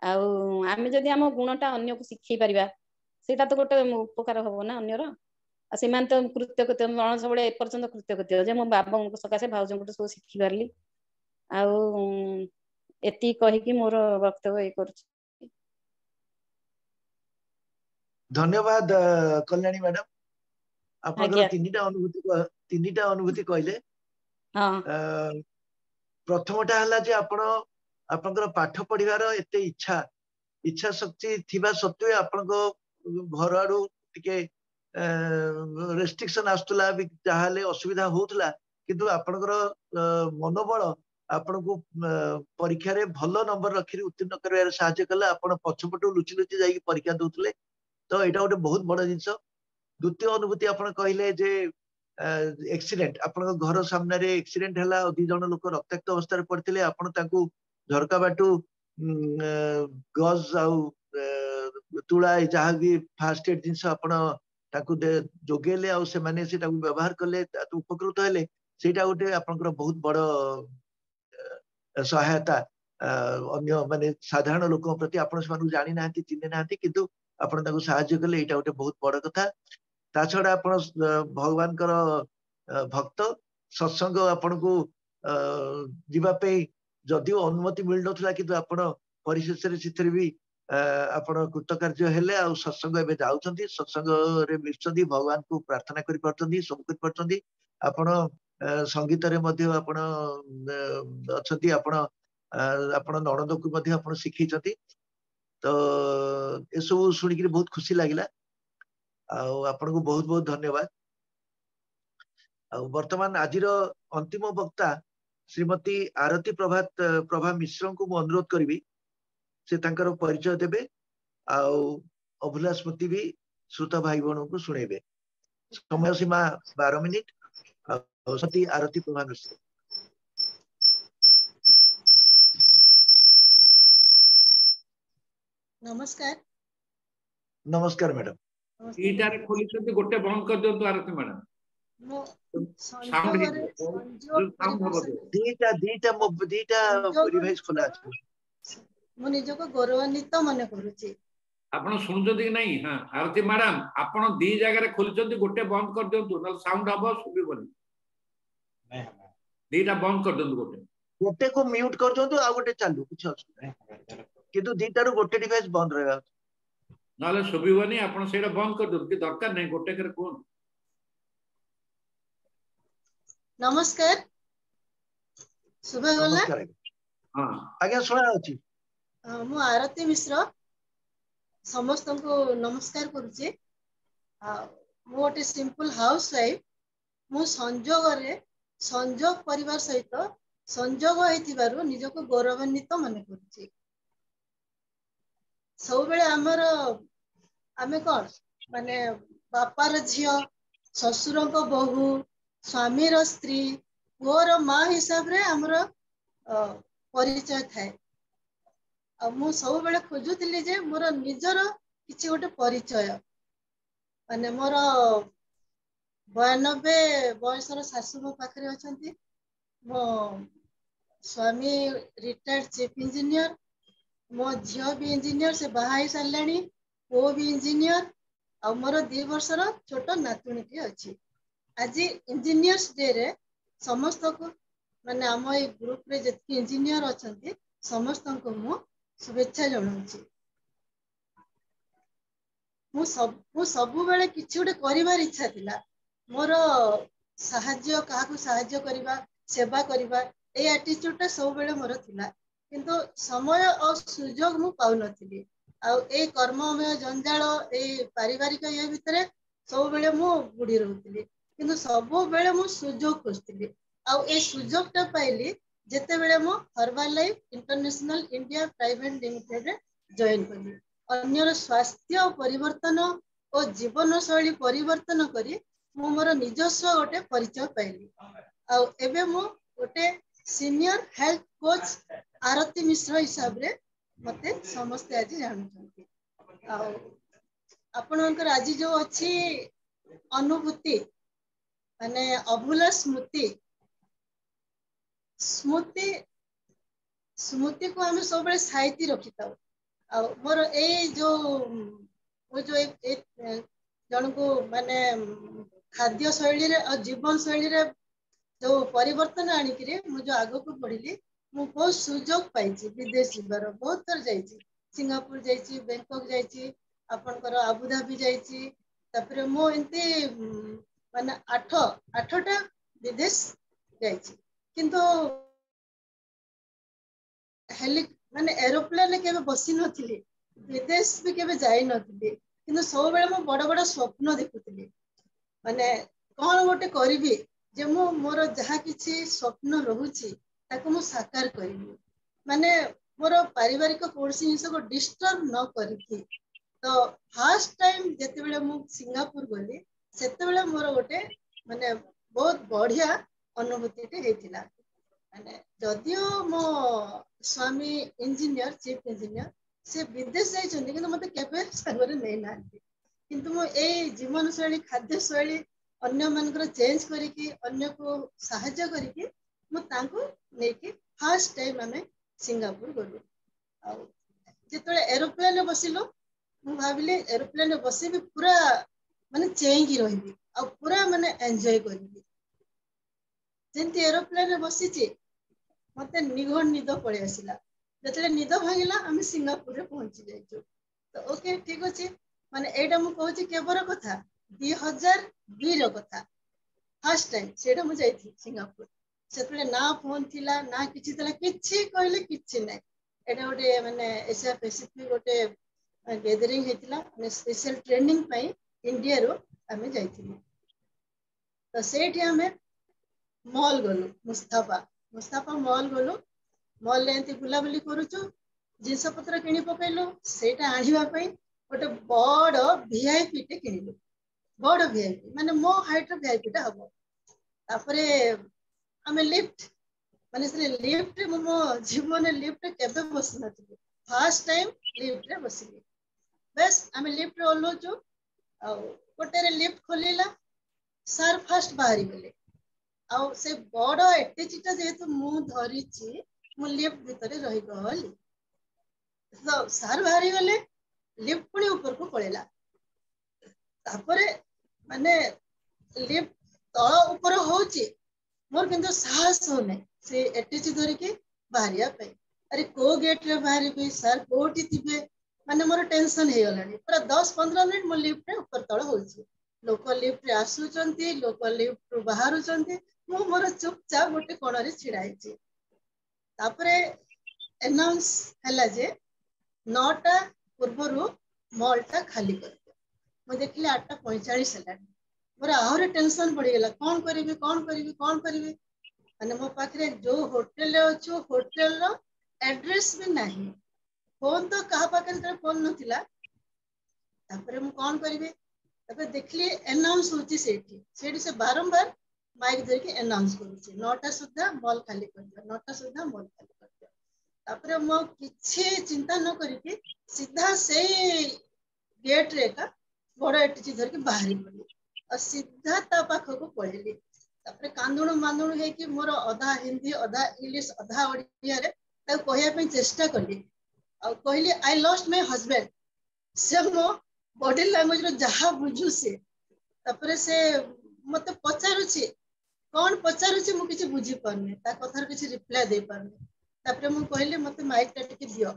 आउ आमे जदि हम गुणटा अन्य को सिखई परिबा सेटा तो गोटे उपकार हबो ना अन्यर आ सेमान तो कृत्यकृत्य जण सबले ए पर्यंत कृत्यकृत्य जे मो बाबा को सकासे भाउज को सब सिखी पारली आउ एती कहि कि मोर वक्तव्य ए करछ धन्यवाद कल्याणी मैडम आपनकर तीनिटा अनुभूति कहले हां प्रथमटा हला जे आपनकर पाठ पढिबार एते इच्छा शक्ति थिबा सत्वे आपनको घर आडू टिके रेस्ट्रिक्शन आस्तुला भी जाहाले असुविधा होतला किंतु आपनकर मनोबल आपनको परीक्षा रे भलो नंबर रखि उत्तीर्ण करबार सहायता कला आपण पछपटो लुचि लुचि जाई परीक्षा दोतले तो एटा गोटे बहुत बड़ जिंस द्वितीय अनुभूति आपण कहले जे एक्सीडेंट आपण घर सामने रे एक्सीडेंट हला 2 जण लोक रक्ताक्त अवस्था पड़ते आपण ताकू झरका बाटू गज आउ तुला जहाँ भी फास्ट एड जिनस आपण ताकू जोगेले आउ से माने से ताकू व्यवहार कले उपकृत हेले सेटा गोटे आपनकर बहुत बड़ सहायता अन्य माने साधारण लोक प्रति आपण से जानी नांती चिन्ह नांती किंतु आपण ताकू सहायता कले एटा गोटे बहुत बड़ कथा ता छडा आपण भगवान कर भक्त सत्संग आपण को जीवा पे जदियो अनुमति मिल नथला किंतु आपण परिशेष रे चित्र भी आपण कृतकार्य हेले आ सत्संग एबे जाउछंती सत्संग रे मिलछंती भगवान को प्रार्थना करि परछंती सब करि परछंती आपण संगीत रे मध्ये आपण अछंती आपण आपण नणद को मध्ये आपण सिखिछंती तो ए सब सुनि कि बहुत खुशी लागिला आ आपण को बहुत बहुत धन्यवाद आ वर्तमान आजिर अंतिम वक्ता श्रीमती आरती प्रभा मिश्र को मु अनुरोध करी से तांकर परिचय देबे आ अभुला स्मृति भी श्रोता भाई बहनों को सुनेबे समय सीमा 12 मिनिट सती आरती प्रभा मिश्र नमस्कार नमस्कार मैडम ईटारे खोली छथि गोटे बंद कर दियौ आरती मैडम मो साउंड दीटा रिवाइज खोला अछि मो निज को गौरवान्वित मन करूची आपण सुनजोदी कि नहीं हां आरती मैडम आपण दी जगह रे खोली छथि गोटे बंद कर दियौ न साउंड हबो सुबिबनी नहीं दीटा बंद कर दियौ गोटे को म्यूट कर दियौ आ गोटे चालू कुछ असुविधा किंतु दीटा रो गोटे डिवाइस बंद रहबा नाले सुबिबनी आपण सेटा बंद कर दियौ कि दरकार नहीं गोटे करे कोन नमस्कार सुबह गला हां आज्ञा सुना अछि मु आरती मिश्र समस्त को नमस्कार करूची मु गोटे सिंपल हाउस वाइफ मु संजोग परिवार सहित संजोग होइतिबारु निजको गौरवान्वित मन करूची सब बेले हमर आमे कोन माने बापार झियो ससुर को बहु स्वामी रो स्त्री पुअर माँ हिसाब रे हमर परिचय थाए मु सब बेले खोजुतिली जे मोर निजर किछि गोटे परिचय माने मोर 92 बयसर सासु मो पाखरे अछंती मो स्वामी रिटायर्ड चीफ इंजीनियर मो झियो भी इंजीनियर से बाहाई सारलाणी वो भी इंजीनियर आ मोर 2 वर्षर छोट नातुणी अछि आज इंजीनियर्स डे रे समस्त को माने हम ए ग्रुप रे जति इंजीनियर अछंती समस्त को मु शुभेच्छा जणाउची मु सब बेले किछि उडे करिवार इच्छा थिला मोर साहाय्य काहाकू साहाय्य करिवा सेवा करिवा ए एटीट्यूड ता सब बेले मोर थिला किंतु समय और सुयोग मु पाउ नथिली आ ए कर्ममय जंजाल ए पारिवारिक ये भितरे सब बेले मु बुडी रहउतिली किंतु सब बेले मु सुयोग खोजतिली आ ए सुयोग ता पाइली जेते बेले मु herbal life international India private limited रे जॉइन कली अन्यर स्वास्थ्य परिवर्तन और जीवन शैली परिवर्तन करी मु मोर निजस्व गोटे परिचय पाइली आ एबे मु गोटे सीनियर हेल्थ कोच आरती मिश्र हिसाब रे मते समस्त आज जानछंती आ आपनकर आज जो अछि अनुभूति माने अभुला स्मृति स्मृति को हम सब बेले साइती रखी ताऊ आ मोर ए जो वो जो एक जन को माने खाद्य शैली रे और जीवन शैली रे जो परिवर्तन आनी कि मु जो आगो को पढ़िली मु बहुत सुयोग पाइछि विदेश जीवार बहुत थर जाइछि सिंगापुर जाइछि बैंकॉक जाइछि आपनकर आबुधाबी जाइछि तापरे मु एंती माने 8टा विदेश जाइछि किंतु हेली माने एरोप्लेन केबे बसी नथिली विदेश भी केबे जाई नथिली किंतु सब बेले मु बड़ बड़ स्वप्न देखुतिली माने कोन गोटे करबी जे मु मोर जहा किछि स्वप्न रहुछि ताको मु साकार करबी माने मोर पारिवारिक कोर्सी हिंस को डिस्टर्ब न करथि तो फर्स्ट टाइम जेतेबेले मु सिंगापुर गली सेतेबेले मोर गोटे माने बहुत बढ़िया अनुभूति हेतिला माने जदियो मो स्वामी इंजीनियर चीफ इंजीनियर से विदेश जाइछन्ती किंतु मते केबे सागरे नै नांती किंतु मो ए जीवन शैली खाद्य शैली अन्य मानकर चेंज करिकि अन्य को सहायता करिकि मु तांको नेकी फर्स्ट टाइम आमे सिंगापुर गलु आ जेतले एरोप्लेन बसिलो मु भाबिले एरोप्लेन बसी भी पूरा माने चेंगी रहिबी आ पूरा माने एन्जॉय करिबी जेंती एरोप्लेन बसिची मते निघन निद पळे आसिला जेतले निद भांगिला आमे सिंगापुर रे पहुंची जाइछु तो ओके ठीक अछि माने एटा मु कहूची केबर कथा 2002 रो कथा फर्स्ट टाइम सेटा मु जाइथि सिंगापुर सेतले ना फोन थिला ना किछि तला किछि कहले किछि नै एटा गोटे माने एशिया पैसिफिक गोटे गैदरिंग हेतिला माने स्पेशल ट्रेनिंग पई इंडिया रो आमे जाइथिलु तो सेठी आमे मॉल गलु मुस्ताफा मॉल गलु मॉल ले एंती बुलाबुली करूछु जिनस पत्र किनी पकैलु सेटा आनिबा पई गोटे बड़ वीआईपी टे किनिलु बड़ वीआईपी माने मो हाइट रो वीआईपी टा हबो तापरे आमे लिफ्ट माने से लिफ्ट मो जीवन लिफ्ट केबे बस नथि फर्स्ट टाइम लिफ्ट रे बसिली बस आमे लिफ्ट रे ओलोचु आ गोटे रे लिफ्ट खोलिला सर फर्स्ट बाहरी गले आ से बड़ एटेचिटा जेतु मु धरिची मु लिफ्ट भीतर रही गली तो सर बाहरी गले लिफ्ट पुणी ऊपर को पळेला तापरे माने लिफ्ट तळ ऊपर होची मोर किंतु साहस हो नै से एटेची धरि के बाहरिया पे अरे को गेट रे बाहरी पे सर कोठी थिबे माने मोर टेंशन हे गलानी पूरा 10-15 मिनिट मो लिफ्ट रे ऊपर तळ होची लोक लिफ्ट रे आसुचंती लोक लिफ्ट रो बाहरुचंती मो मोर चुपचाप गोटे कोण रे छिड़ाइची तापरे अनाउंस हला जे 9टा पूर्वरु मॉलटा खाली कर मु देखली 8:45 हला मोर आहुरी टेंशन पड़ी गला कौन करिवे माने मो पाखरे जो होटल रे अछु होटल रो एड्रेस भी नाही फोन तो कहा पाखरे तर फोन नथिला तापरे मु कौन करिवे तबे देखली अनाउंस होची सेठी से बारंबार माइक धर के अनाउंस करूची 9टा सुद्धा मॉल खाली कर दियो 9टा सुद्धा मॉल खाली कर दियो तापरे मो किछि चिंता न करिके सीधा से गेट रे का बड़ एटिची धर के बाहरी पड़ी और सीधा ता पाखो को पळेली तापरे कांदुणु मांदुणु हे कि मोर अधा हिंदी अधा इंग्लिश अधा ओडिया रे ता कहया पे चेष्टा करली आ कहली आई लॉस्ट माय हस्बैंड से मो बॉडी लैंग्वेज रो जहा बुझु से तापरे से मते पचारुची कौन पचारुची मु किछि बुझी परने ता कथार किछि रिप्लाई दे परने तापरे मु कहली मते माइक टा टिके दियो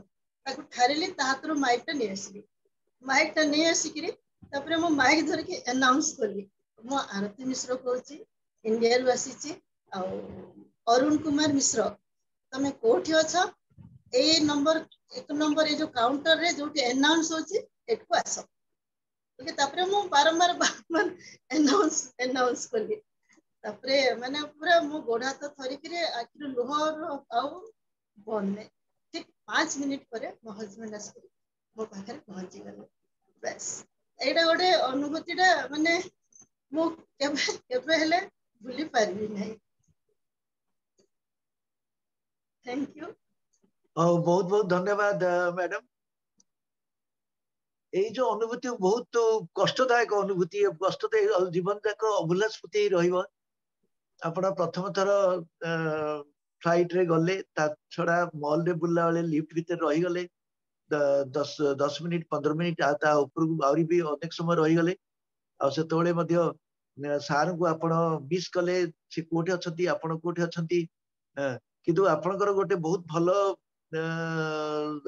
ताकू ठारिली ता हातरो माइक टा नै आसीकरी तापरे मो माइक धर के अनाउंस करली मो आरती मिश्र कहूची इंडिया रो आसीची आ अरुण कुमार मिश्र तमे कोठी अछ ए नंबर 1 नंबर ए जो काउंटर रे जोटी अनाउंस होची एटको आसो ओके तापरे मो बारंबार अनाउंस करली तापरे माने पूरा मो गोड़ा तो थरी करे आखिर लोहर आउ बन्ने ठीक 5 मिनिट परे मो हस्बैंड आसी मो पाखरे पहुंची गले बस एटा गोटे अनुभूतिटा माने मो केबे हेले भूली पारबी नहीं थैंक यू बहुत बहुत धन्यवाद मैडम এই जो अनुभूति बहुत कष्टदायक अनुभूति कष्टदायक जीवन जाक अभुला स्मृति रहिबो आपण प्रथम थर फ्लाइट रे गले ता छडा मॉल रे बुल्ला वाले लिफ्ट भीतर रही गले 10 मिनिट 15 मिनिट ता ऊपर आउरी भी अनेक समय रही गले आ सेतोळे मध्य सार को आपण मिस कले से कोठी अछंती आपण कोठी अछंती किंतु आपणकर गोटे बहुत भलो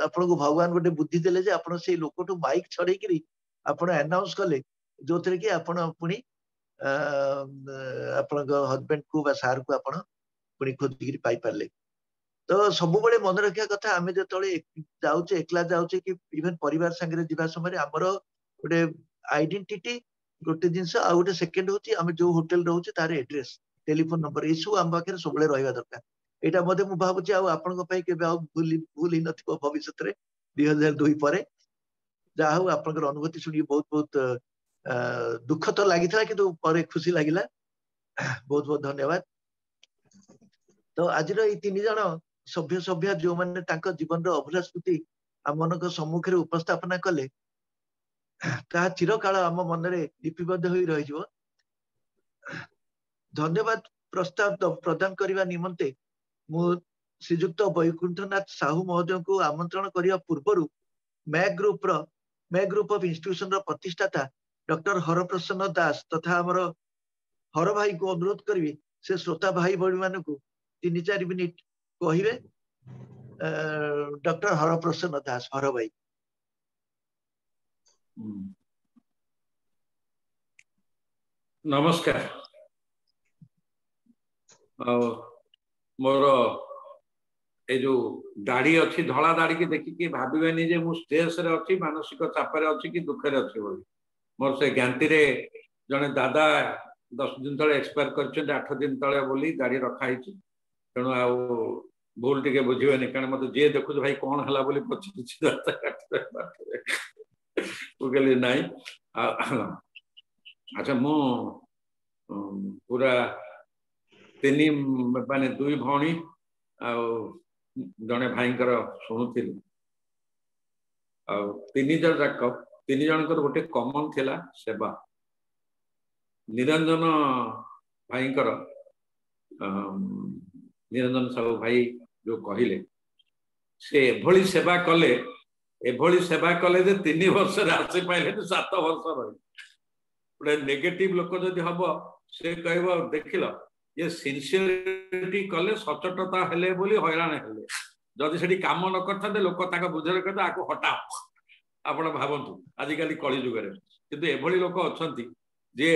आपण को भगवान गोटे बुद्धि देले जे आपण से लोकटू माइक छड़े करी आपण अनाउंस कले जो थरे कि आपण पुनी आपण हस्बैंड को बा सार को आपण पुनी खोजिगिरी पाई परले तो सब बळे मन रखिया कथा आमे जतळे जाउचे एकला जाउचे कि इवन परिवार संगे दिबा समय हमरो गोटे आइडेंटिटी गोटे जिंस आ गोटे सेकंड होची आमे जो होटल रहउचे तार एड्रेस टेलीफोन नंबर इशू हम पाखे सब बळे रहइबा दरकार एटा मते मु भाबुची आ आपण को पई के भूल ही नथिबो भविष्य रे 2002 परे जहा हूँ आपनकर अनुभूति सुनी बहुत बहुत दुख तो लगी किंतु परे खुशी लगिला बहुत बहुत धन्यवाद। तो आज ये 3 जन सभ्य सभ्य जो मैंने जीवन अभूला स्मृति आम मन सम्मुख में उपस्थापना कले ता चिरकाल आम मन में लिपिबद्ध हो रही। धन्यवाद प्रस्ताव प्रदान करने निमंते मु श्रीजुक्त वैकुंठनाथ साहू महोदय को आमंत्रण करने पूर्व मैक ग्रुप ऑफ इंस्टीट्यूशन प्रतिष्ठाता डॉक्टर हरप्रसन्न दास तथा आमर हर भाई को अनुरोध करी से श्रोता भाई बड़ी मान को 3-4 मिनिट कहे। डॉक्टर हरप्रसन्न दास हर भाई। नमस्कार। मोर ए जो दाढ़ी अच्छी धला दाढ़ी की देखिकी भाविबेनी जे मु स्ट्रेस रे अच्छी मानसिक चापरे अच्छी कि दुखे अच्छी बोली। मोर से ज्ञाति रे जने दादा 10 दिन तले एक्सपायर कर 8 दिन तले बोली दाढ़ी रखाई तेणु आ भूल टिके बुझेनि कारण मत जे देखु भाई कौन हला बोली पचारे नाई। अच्छा मु पूरा 3 माने 2 भौणी जड़े भाई शुणुली 3 जन जाक 3 जन गोटे कमन थिला सेवा। निरंजन भाई निरंजन साहू भाई जो कहले से एभली सेवा कले जे 3 वर्ष आसी पाइले 7 वर्ष रही गोटे नेगेटिव लोक जदि हम से कह देखिल ये सिंसियरिटी कले सचोटता हेले बोली हैरान हेले जदि से काम न करते लोक बुझे कहते आपको हटाओ आपण भावतु आजिकल कली जुगे किंतु एभली लोक अच्छा जे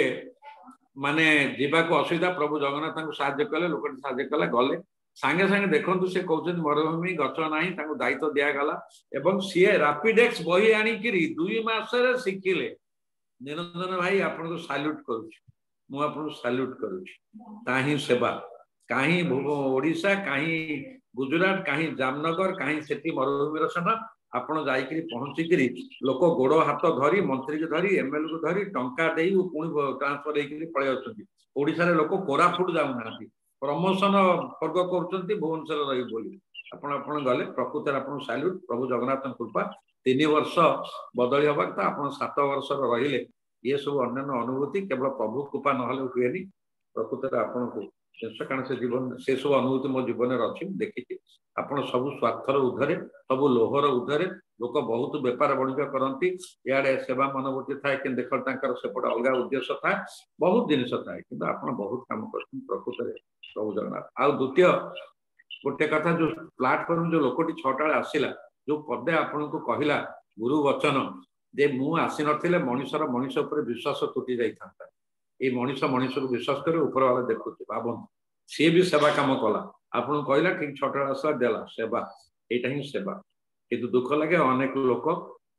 माने जीवाक असुविधा प्रभु जगन्नाथ साहाय्य कले लोक साहाय्य कले गले सांगे सांगे देखु से कहते मरुभूमि गच ना दायित्व दिगला एवं सी रापिडेक्स बही आणिकी 2 मासरे शिखिले। निरंजन भाई आपन को साल्यूट करुछि मु आपन साल्यूट करुछि ताही सेवा कहीं ओडिशा कहीं गुजरात कहीं जामनगर कहीं सेठी मरुभूमि रसन आपण जाइकरी पहुंचिकरी लोक गोड़ हाथ धरी मंत्री को धरी एमएलए को धरी टंका देई पुणी ट्रांसफर होइकरी पळे आछंती। ओडिशा रे लोक कोरापुट जाउनांती प्रमोशन वर्ग करछंती भुवनेश्वर रही बोली आपण आपण गले प्रकृति आपण साल्यूट प्रभु जगन्नाथ कृपा 3 वर्ष बदली हबा त आपण 7 वर्ष रहिले ये सब अन्य अनुभूति केवल प्रभु कृपा नहले हुएनी प्रकृति आपण को कारण से जीवन से सब अनुभूति मो जीवन में अच्छी देखी आपण सब स्वार्थर उधरे सब लोहर उधरे लोक बहुत बेपार वाणिज्य करती इे सेवा मनोवृत्ति थाए कि देख सेपटे अलग उद्देश्य थाए बहुत जिन थाए कि बहुत कम कर प्रकृत प्रभु जगन्नाथ। आ द्वितीय गोटे कथा जो प्लाटफर्म जो लोकटी 6टा आसला जो पदे आपण को कहला गुरु वचन जे मु आसी नथिले मनुष्यर मनुष्य उपर विश्वास तुटी जाई थांता ये मनुष्य को विश्वास करे ऊपर वाला देखुचे भावନ୍ତୁ सी भी सेवा काम कला आपन कहला ठीक 6टा आसला देला सेवा एटा ही सेवा किंतु दुख लगे अनेक लोक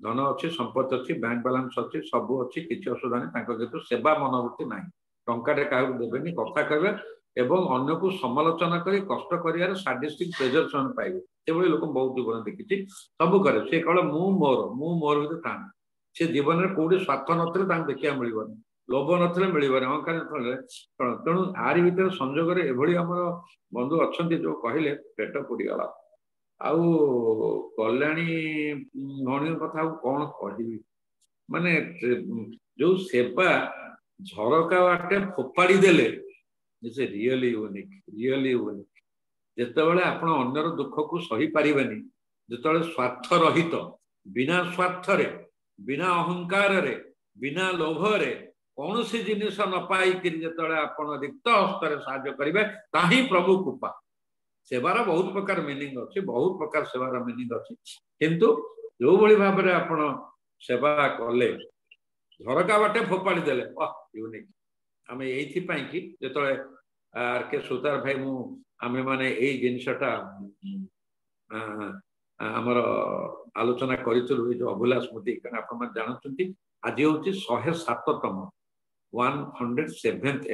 धन अच्छी संपत्ति अच्छी बैंक बैलेंस अच्छी सब अच्छी किसी असुविधा नहीं किंतु सेवा मनोवृत्ति ना टंकाटे क्या देवेनि कथा कहे एवं अन्य को समालोचना कर कष्ट कर साडिस्टिक प्रेजर से पाइबे से लोक बहुत जीवन देखी सब करे सी कह मु मोर भी था सी जीवन में कौटी स्वार्थ ना देखा मिलनी लोभ नथिले मिलबनी अहंकार नथिले तेणु आरी भितर संजोग एभली बंधु अच्छा जो कहले पेट पुरीगला आउ कल्याणी भौणी कथा कौन कह माने जो सेवा झरका बाटे फोपाड़ी देले रियली यूनिक जितेबाला आपण अन्यर दुख को सही पारिबेनी जितेबाला स्वार्थ रहित बिना स्वार्थ रे बिना अहंकार रे बिना लोभ रे कौन सी जिनिस न पाई आप रिक्त हस्तर साहाय्य करेंगे ताही प्रभु कृपा सेवार बहुत प्रकार मीनिंग अच्छी बहुत प्रकार सेवार मीनिंग अच्छी किंतु जो भली भाव में आप सेवा कले झरका बाटे फोपाड़ी देले यूनिक आम ये कि जो आर के सुतार भाई आमे माने यही जिनसटा आमर आलोचना करूँ जो अभूला स्मृति कारण आप जानते आज हूँ 107तम 107th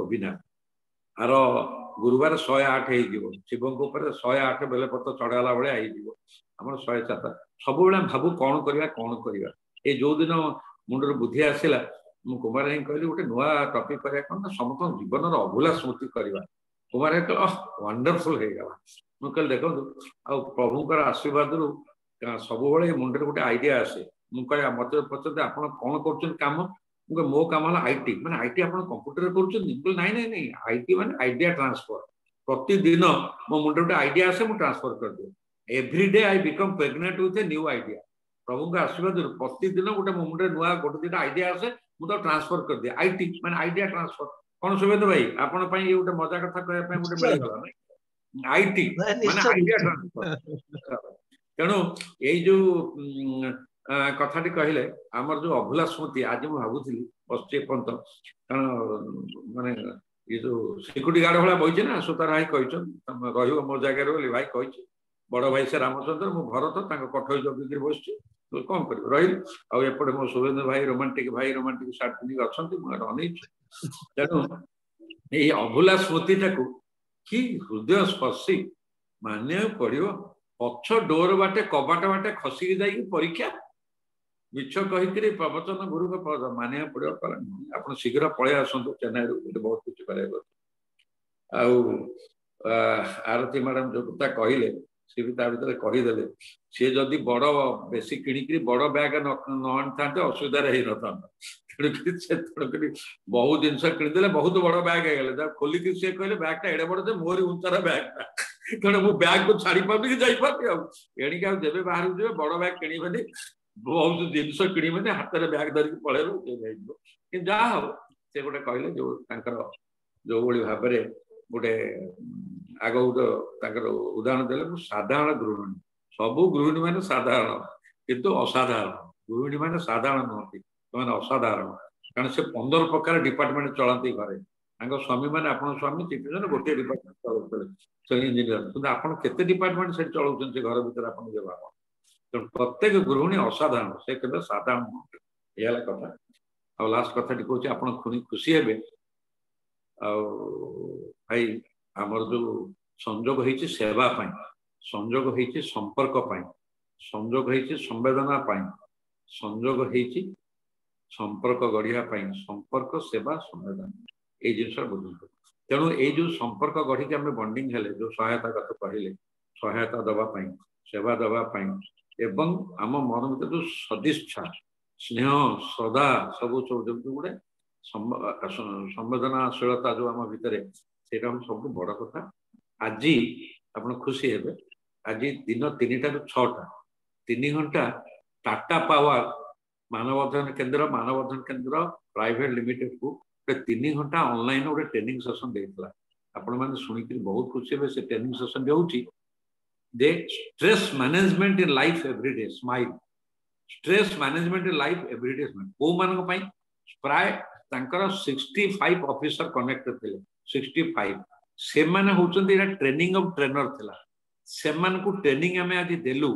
अभिनय आर गुरुवार 108 ହେଇଯିବ ଶିବଙ୍କ ଉପରେ 108 ବେଲପତ୍ର ଚଢାଇଲା ଭଳିଆ ହେଇଯିବ ଆମର 107 ସବୁବେଳେ ଭାବୁ କଣ କରିବା ଏ ଯୋଉ ଦିନ ମୁଣ୍ଡରେ ବୁଦ୍ଧି ଆସିଲା ମୁଁ କୁମାର ଭାଇ କହିଲି ଗୋଟେ ନୂଆ ଟପିକ କରିବା କଣ ନା ସମସ୍ତଙ୍କ ଜୀବନର ଅଭୁଲା ସ୍ମୃତି କରିବା କୁମାର ଭାଇ କହିଲେ ୱଣ୍ଡରଫୁଲ ହେଇଗଲା ମୁଁ କହିଲି ଦେଖନ୍ତୁ ଆଉ ପ୍ରଭୁଙ୍କର ଆଶୀର୍ବାଦରୁ ସବୁବେଳେ ମୁଣ୍ଡରେ ଗୋଟେ ଆଇଡିଆ ଆସେ ମୁଁ କହିଲି ମତେ ପଚାରନ୍ତି ଆପଣ କଣ କରୁଛନ୍ତି କାମ ମୁଁ କହିଲି ମୋ କାମ ହେଲା ଆଇଟି ମାନେ ଆଇଟି ଆପଣ କମ୍ପ୍ୟୁଟରରେ କରୁଛନ୍ତି ମୁଁ କହିଲି ନାଇଁ ଆଇଟି ମାନେ ଆଇଡିଆ ଟ୍ରାନ୍ସଫର ପ୍ରତିଦିନ ମୋ ମୁଣ୍ଡରେ ଗୋଟେ ଆଇଡିଆ ଆସେ ମୁଁ ଟ୍ରାନ୍ସଫର କରିଦିଏ every day I become pregnant with a new idea ପ୍ରଭୁଙ୍କ ଆଶୀର୍ବାଦରୁ ପ୍ରତିଦିନ ଗୋଟେ ମୋ ମୁଣ୍ଡରେ ନୂଆ ଗୋଟେ ଦିଟା ଆଇଡିଆ ଆସେ ମୁଁ ତ ଟ୍ରାନ୍ସଫର କରିଦିଏ ଆଇଟି ମାନେ ଆଇଡିଆ ଟ୍ରାନ୍ସଫର କଣ ସୁବେନ୍ଦ୍ର ଭାଇ ଆପଣ ପାଇଁ ଗୋଟେ ମଜା କଥା କହିବା ପାଇଁ ଗୋଟେ ମିଳିଗଲା ନାଇଁ ଆଇଟି ମାନେ ଆଇଡିଆ ଟ୍ରାନ୍ସଫର ତେଣୁ ଏଇ ଯୋଉ କଥାଟି କହିଲେ ଆମର ଯୋଉ ଅଭୁଲା ସ୍ମୃତି ଆଜି ମୁଁ ଭାବୁଥିଲି ବସିଛି ପର୍ଯ୍ୟନ୍ତ କାରଣ ମାନେ ये जो सिक्यूरिटी गार्ड भाया बही ना सुतार भाई कही मो जगह बोली भाई कही बड़ भाई से रामचंद्र मो भरत कठई जगिक बस कौन कर रही आउे मो सुरेंद्र भाई रोमांटिक सार्ट पिंधिक अच्छा अन तेणु ये अभुला स्मृतिटा को कि हृदय स्पर्शी मानिया पड़ो पछ डोर बाटे कबाट बाटे खसिकी जाइए परीक्षा मिछ कहीकि प्रवचन गुरु मानिया पड़ो आप शीघ्र पलि आसतु चेन्नई बहुत कुछ कर आरती मैडम जो कथा कहले सी भी भर कहीदे सी जदि बड़ बेसी किणिक बड़ बैग न आनी था असुविधा हो ना तेणुक बहुत जिन किणीदे बहुत बड़ बैग हो खोलिक सी कहले बैगटा एड़े बड़ मोरी उंचार बैगटा तेणु मु बैग को छाड़ी पार्टी कि जापारे एणिक जब बाहर जी बड़ बैग किणवे बहुत जिनस किणवे हाथ में बैग धरिक पलैब जहा हो से गोटे कहले जो जो भाव गोटे आग उदाहरण देले साधारण गृहिणी सबू गृहिणी मैंने साधारण किंतु असाधारण गृहिणी मैंने साधारण नुहति मैंने असाधारण कारण से 15 प्रकार डिपार्टमेंट चलाती घरे स्वामी मैंने आप स्वामी चिकित्सा गोटे डिपार्टमेंट चलाते इंजीनियर कि आप डिपार्टमेंट से चलाऊँ से घर भर आप भाव तेणु प्रत्येक गृहिणी असाधारण से केवल साधारण नुहति यह कथा आ लास्ट कथा कहूँ आप खुशी हे भाई आमर जो संजोग होती सेवा पाई संजोग होती संपर्क पाई संजोग होती संवेदना पाई संजोग होती संपर्क गढ़िया संपर्क सेवा संवेदना ये जिनस बुझे तेणु ये जो संपर्क गढ़ी आम बंडिंग हेले जो सहायता कथा कहले सहायता दवापाई सेवा दवापाई एवं आम मन भर जो सदिच्छा स्नेह श्रद्धा सब जो गोटे संवेदनाशीलता जो आम भितर से सब बड़ कथा आज आप खुशी हे आज दिन 3टा ରୁ 6टा 3 घंटा टाटा पावर मानवधन केन्द्र प्राइवेट लिमिटेड को 3 घंटा ऑनलाइन गोटे ट्रेनिंग सेशन देता आपण मैंने शुणिक बहुत खुशी हे से ट्रेनिंग सेशन होची the stress management in life everyday smile stress management in life everyday smile को मान प्राय 65 ऑफिसर कनेक्टेड थे 65 से माने होचंती ट्रेनिंग ऑफ ट्रेनर थिला से मान को ट्रेनिंग आमे आज देलु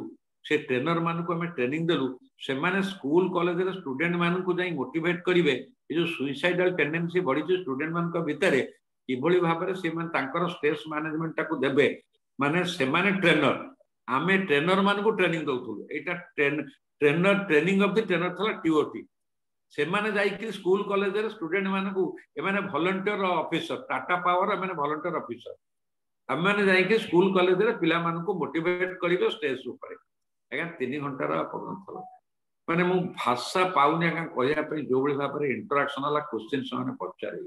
से ट्रेनर मान को आमे ट्रेनिंग देलु से माने स्कूल कॉलेज रे स्टूडेंट मान को जाई मोटिवेट करिवे ये जो सुइसाइडल टेंडेंसी बढ़ी जो स्टूडेंट मान को भितरे किभली भाबरे से मान तांकर स्ट्रेस मैनेजमेंट टाको देबे माने से माने ट्रेनर आमे ट्रेनर मान को ट्रेनिंग दउथुलु एटा trainer training of the trainer थला टीओटी से माने जाइकि स्कूल कॉलेज रे स्टूडेंट मान को एमाने वॉलंटियर ऑफिसर टाटा पावर एमाने वॉलंटियर ऑफिसर आम मैंने जाइकि स्कूल कॉलेज रे पिला मान को मोटिवेट करिवे स्टेज ऊपर आज्ञा 3 घंटार आपन माने मु भाषा पाउनी आज्ञा कहया पे जो बळी भाबरे इंटरेक्शन वाला क्वेश्चन से पचारे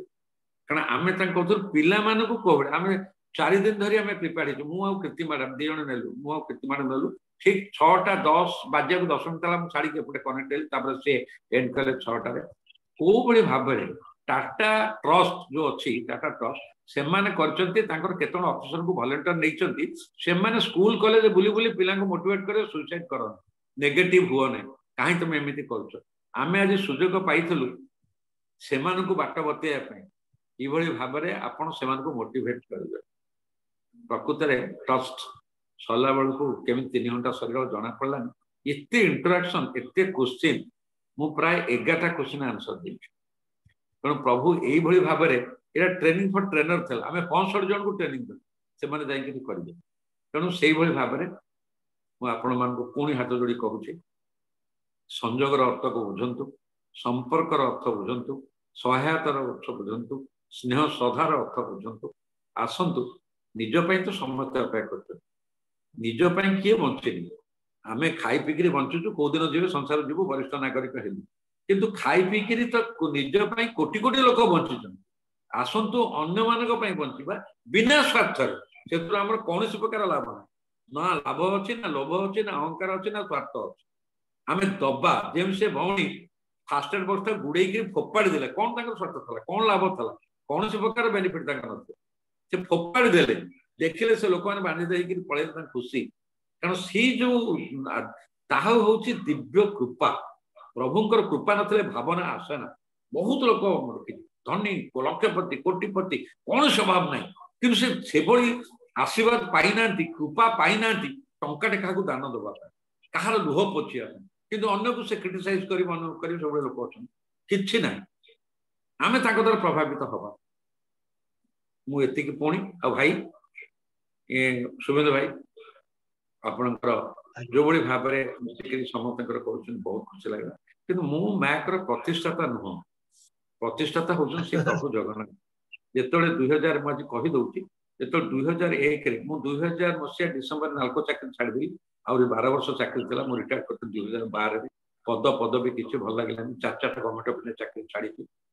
कारण आमे तांको पिला मान को कोबे आमे 4 दिन धरी आमे प्रिपेयर छु मु आ कृति मैडम 2 जण नेलु मु आ कृति मैडम नेलु ठीक 6टा 10 बाजे को 10 मिनिट मु छाड़ी के एपटे कनेक्ट हेली तापर से एंड करे 6टा रे को बळी भाबरे टाटा ट्रस्ट जो अच्छी टाटा ट्रस्ट से माने करचंती तांकर केतन ऑफिसर को वॉलंटियर नैचंती से माने स्कूल कॉलेज बुली बुली पिला को मोटिवेट करे सुसाइड करन नेगेटिव हुआ नै काहे तुम एमिति करछ आमे आज सुजोग पाइथलु से मान को बाट बतिया पे ई भली भाबरे आपण से मान को मोटिवेट करबे प्रकृति रे ट्रस्ट सला बळ को केमि 3 घंटा सरीगल जणा पड़लानी एते इंटरेक्शन एते क्वेश्चन मु प्राय 11टा क्वेश्चन आंसर दी कारण प्रभु एई भली भाबरे एटा ट्रेनिंग फॉर ट्रेनर था आम 65 जन को ट्रेनिंग देलु से माने जाई करेंगे तेणु से भाव में आपण मान पुणी हाथ जोड़ी कहूँ संजोगर अर्थ को बुझंतु संपर्कर अर्थ बुझंतु सहायतार अर्थ बुझंतु स्नेह श्रद्धार अर्थ बुझंतु आसंतु निज तो समस्त अपेक्षा कर निज किए बंचेनि आम खाई पीकरी बंचुचु कौ दिन जीव संसार जीव वरिष्ठ नागरिक हेलु किंतु खाई पीकरी तो निज कोटि कोटि लोक बंचुचन आसंतु अन्य मानक बंचिबा बिना स्वार्थ से कौन प्रकार लाभ ना ना लाभ अच्छी ना लोभ अच्छी ना अहंकार अच्छी ना स्वार्थ अच्छी आम दबा जेम से भौणी फास्ट एड बक्स गुड़े फोपाड़ी देले कौन स्वार्थ था कौन लाभ था कौन प्रकार बेनिफिट से फोपाड़ी देले देखिले से लोक मैंने बांधी देकी पलैले खुशी कारण सी जो ताहा होची दिव्य कृपा प्रभुंकर कृपा नथले भावना आसे ना बहुत लोक धनी लक्षपति कोटिपति कौन स्वभाव ना कि से आशीर्वाद पाई ना कृपा पाई ना टंकाटे क्या दान दबा कहार लुह पोछिया किंतु अन्य को से क्रिटिसाइज कर सब लोक अच्छा कि ना आम द्वारा प्रभावित हवा मुझे पुणी आ भाई शुभेंदु भाई आपणकर जो भाई भाव में समस्त बहुत खुशी लगे कि मैकर प्रतिष्ठाता नुह प्रतिष्ठाता हूँ प्रभु जगन्नाथ जिते 2000 मुझे कहीदे जो 2001 2000 मसीहा डिसेम्बर 4 चाकरी छाड़ी आउरी 12 वर्ष चाकरी थी मुझे रिटायर कर 2012 पद पदवी किसी भल लगे 4 गवर्नमेंट ऑफ चाकरी छाड़ी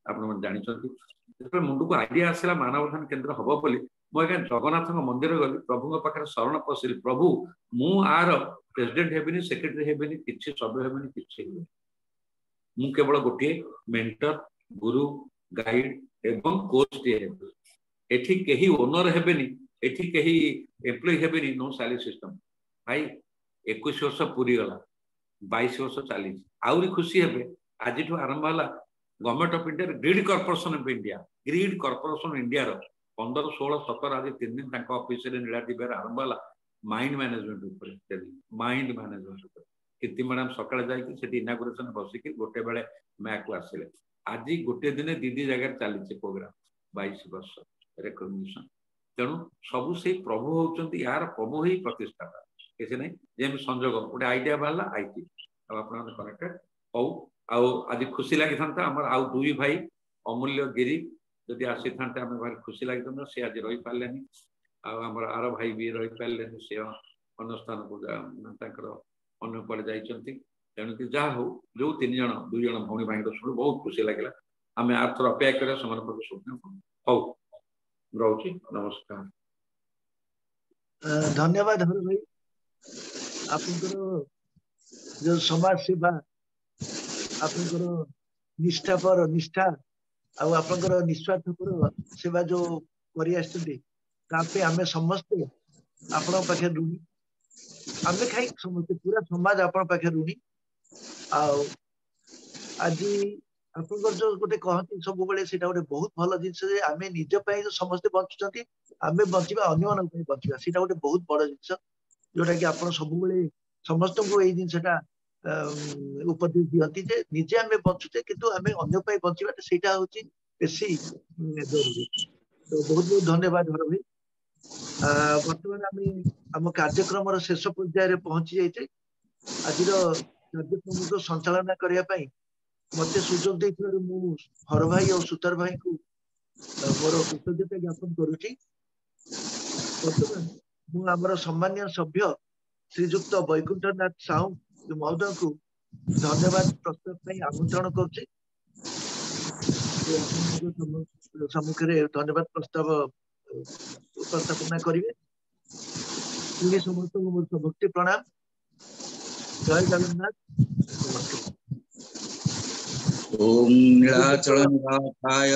आप जानते मुंड को आइडिया आसला मानवधान केन्द्र हम बोली मुझे जगन्नाथ मंदिर गली प्रभु पाखे शरण पशिली प्रभु मु आर प्रेसिडेंट हेबिनी सेक्रेटरी हेबिनी किसी सभ्य हेबिनी किसी मु केवल गोटे मेंटर गुरु गाइड एवं कोच टे एठी कहीं ओनर हेबेनी एठी कहीं एम्प्लॉय हेबेनी नो सैलरी सिस्टम भाई 21 वर्ष पूरी गला 22 वर्ष चली आउरी खुशी हेबे आज आरंभ है government of India grid corporation of India grid corporation India 15 16 17 आज 3 दिन ऑफिस नीलाटी आरंभ है माइंड मैनेजमेंट माइंड मैनेजमेंट कीर्ति मैडम सकाଳେ ଯାଇକି इनागुरेशन बसिक गोटे बेले मैक आसिले आज गोटे दिन दीदी जगह चली प्रोग्राम 22 वर्ष रेकग्निशन तेणु सबू से प्रभु होती यार प्रभु ही प्रतिष्ठाता किसी ना जमी संजोग गोटे आइडिया बाहर आईटी आप कनेक्टेड हौ आज खुशी लगी था आम आउ 2 भाई अमूल्य गिरी जदि आसी था आम भारी खुशी लगी था सी आज रही पारे आम आर भाई भी रही पारे सी अन्य स्थान को अन्य कुआड़े जाइंट तेणुक जहाँ हो जो 3 जन 2 जन भौणी भाई शुणु बहुत खुशी लगे आम आर थर अपेक्षा करा सब हौ रोची नमस्कार धन्यवाद हर भाई आप जो समाज सेवा आप निष्ठा पर निष्ठा आप निस्वार्थ पर सेवा जो कर आम समस्ते आपण पाखे ऋणी आम खाई समस्ते पूरा समाज आपण पाखे ऋणी आज आप जो गोटे कहती सब से बहुत भल जिन आम निज जो समस्ते बचुं आम बचा अन्य बचा से गोटे बहुत बड़ जिन जोटा कि आप सब समस्त को यही जिनसा उपदेश दिखती निजे आम बचुचे किंतु आम अन्य बचा से बेसी जरूरी तो बहुत बहुत धन्यवाद हर भाई बर्तमान आम कार्यक्रम शेष पर्यायर पहुंची जाइए आज कार्यक्रम को संचालना करने मत सुजोग देथिबारु मु हर भाई और सुतार भाई को मोर कृतज्ञता ज्ञापन करुची आमर सम्मान्य सभ्य श्रीजुक्त वैकुंठनाथ साहू महोदय को धन्यवाद प्रस्ताव आमंत्रण करुचे सम्मुखें धन्यवाद प्रस्ताव उपस्थापना करेंगे समस्त मोर भक्ति प्रणाम जय जगन्नाथ नमस्कार ओम नीलाचल निवासाय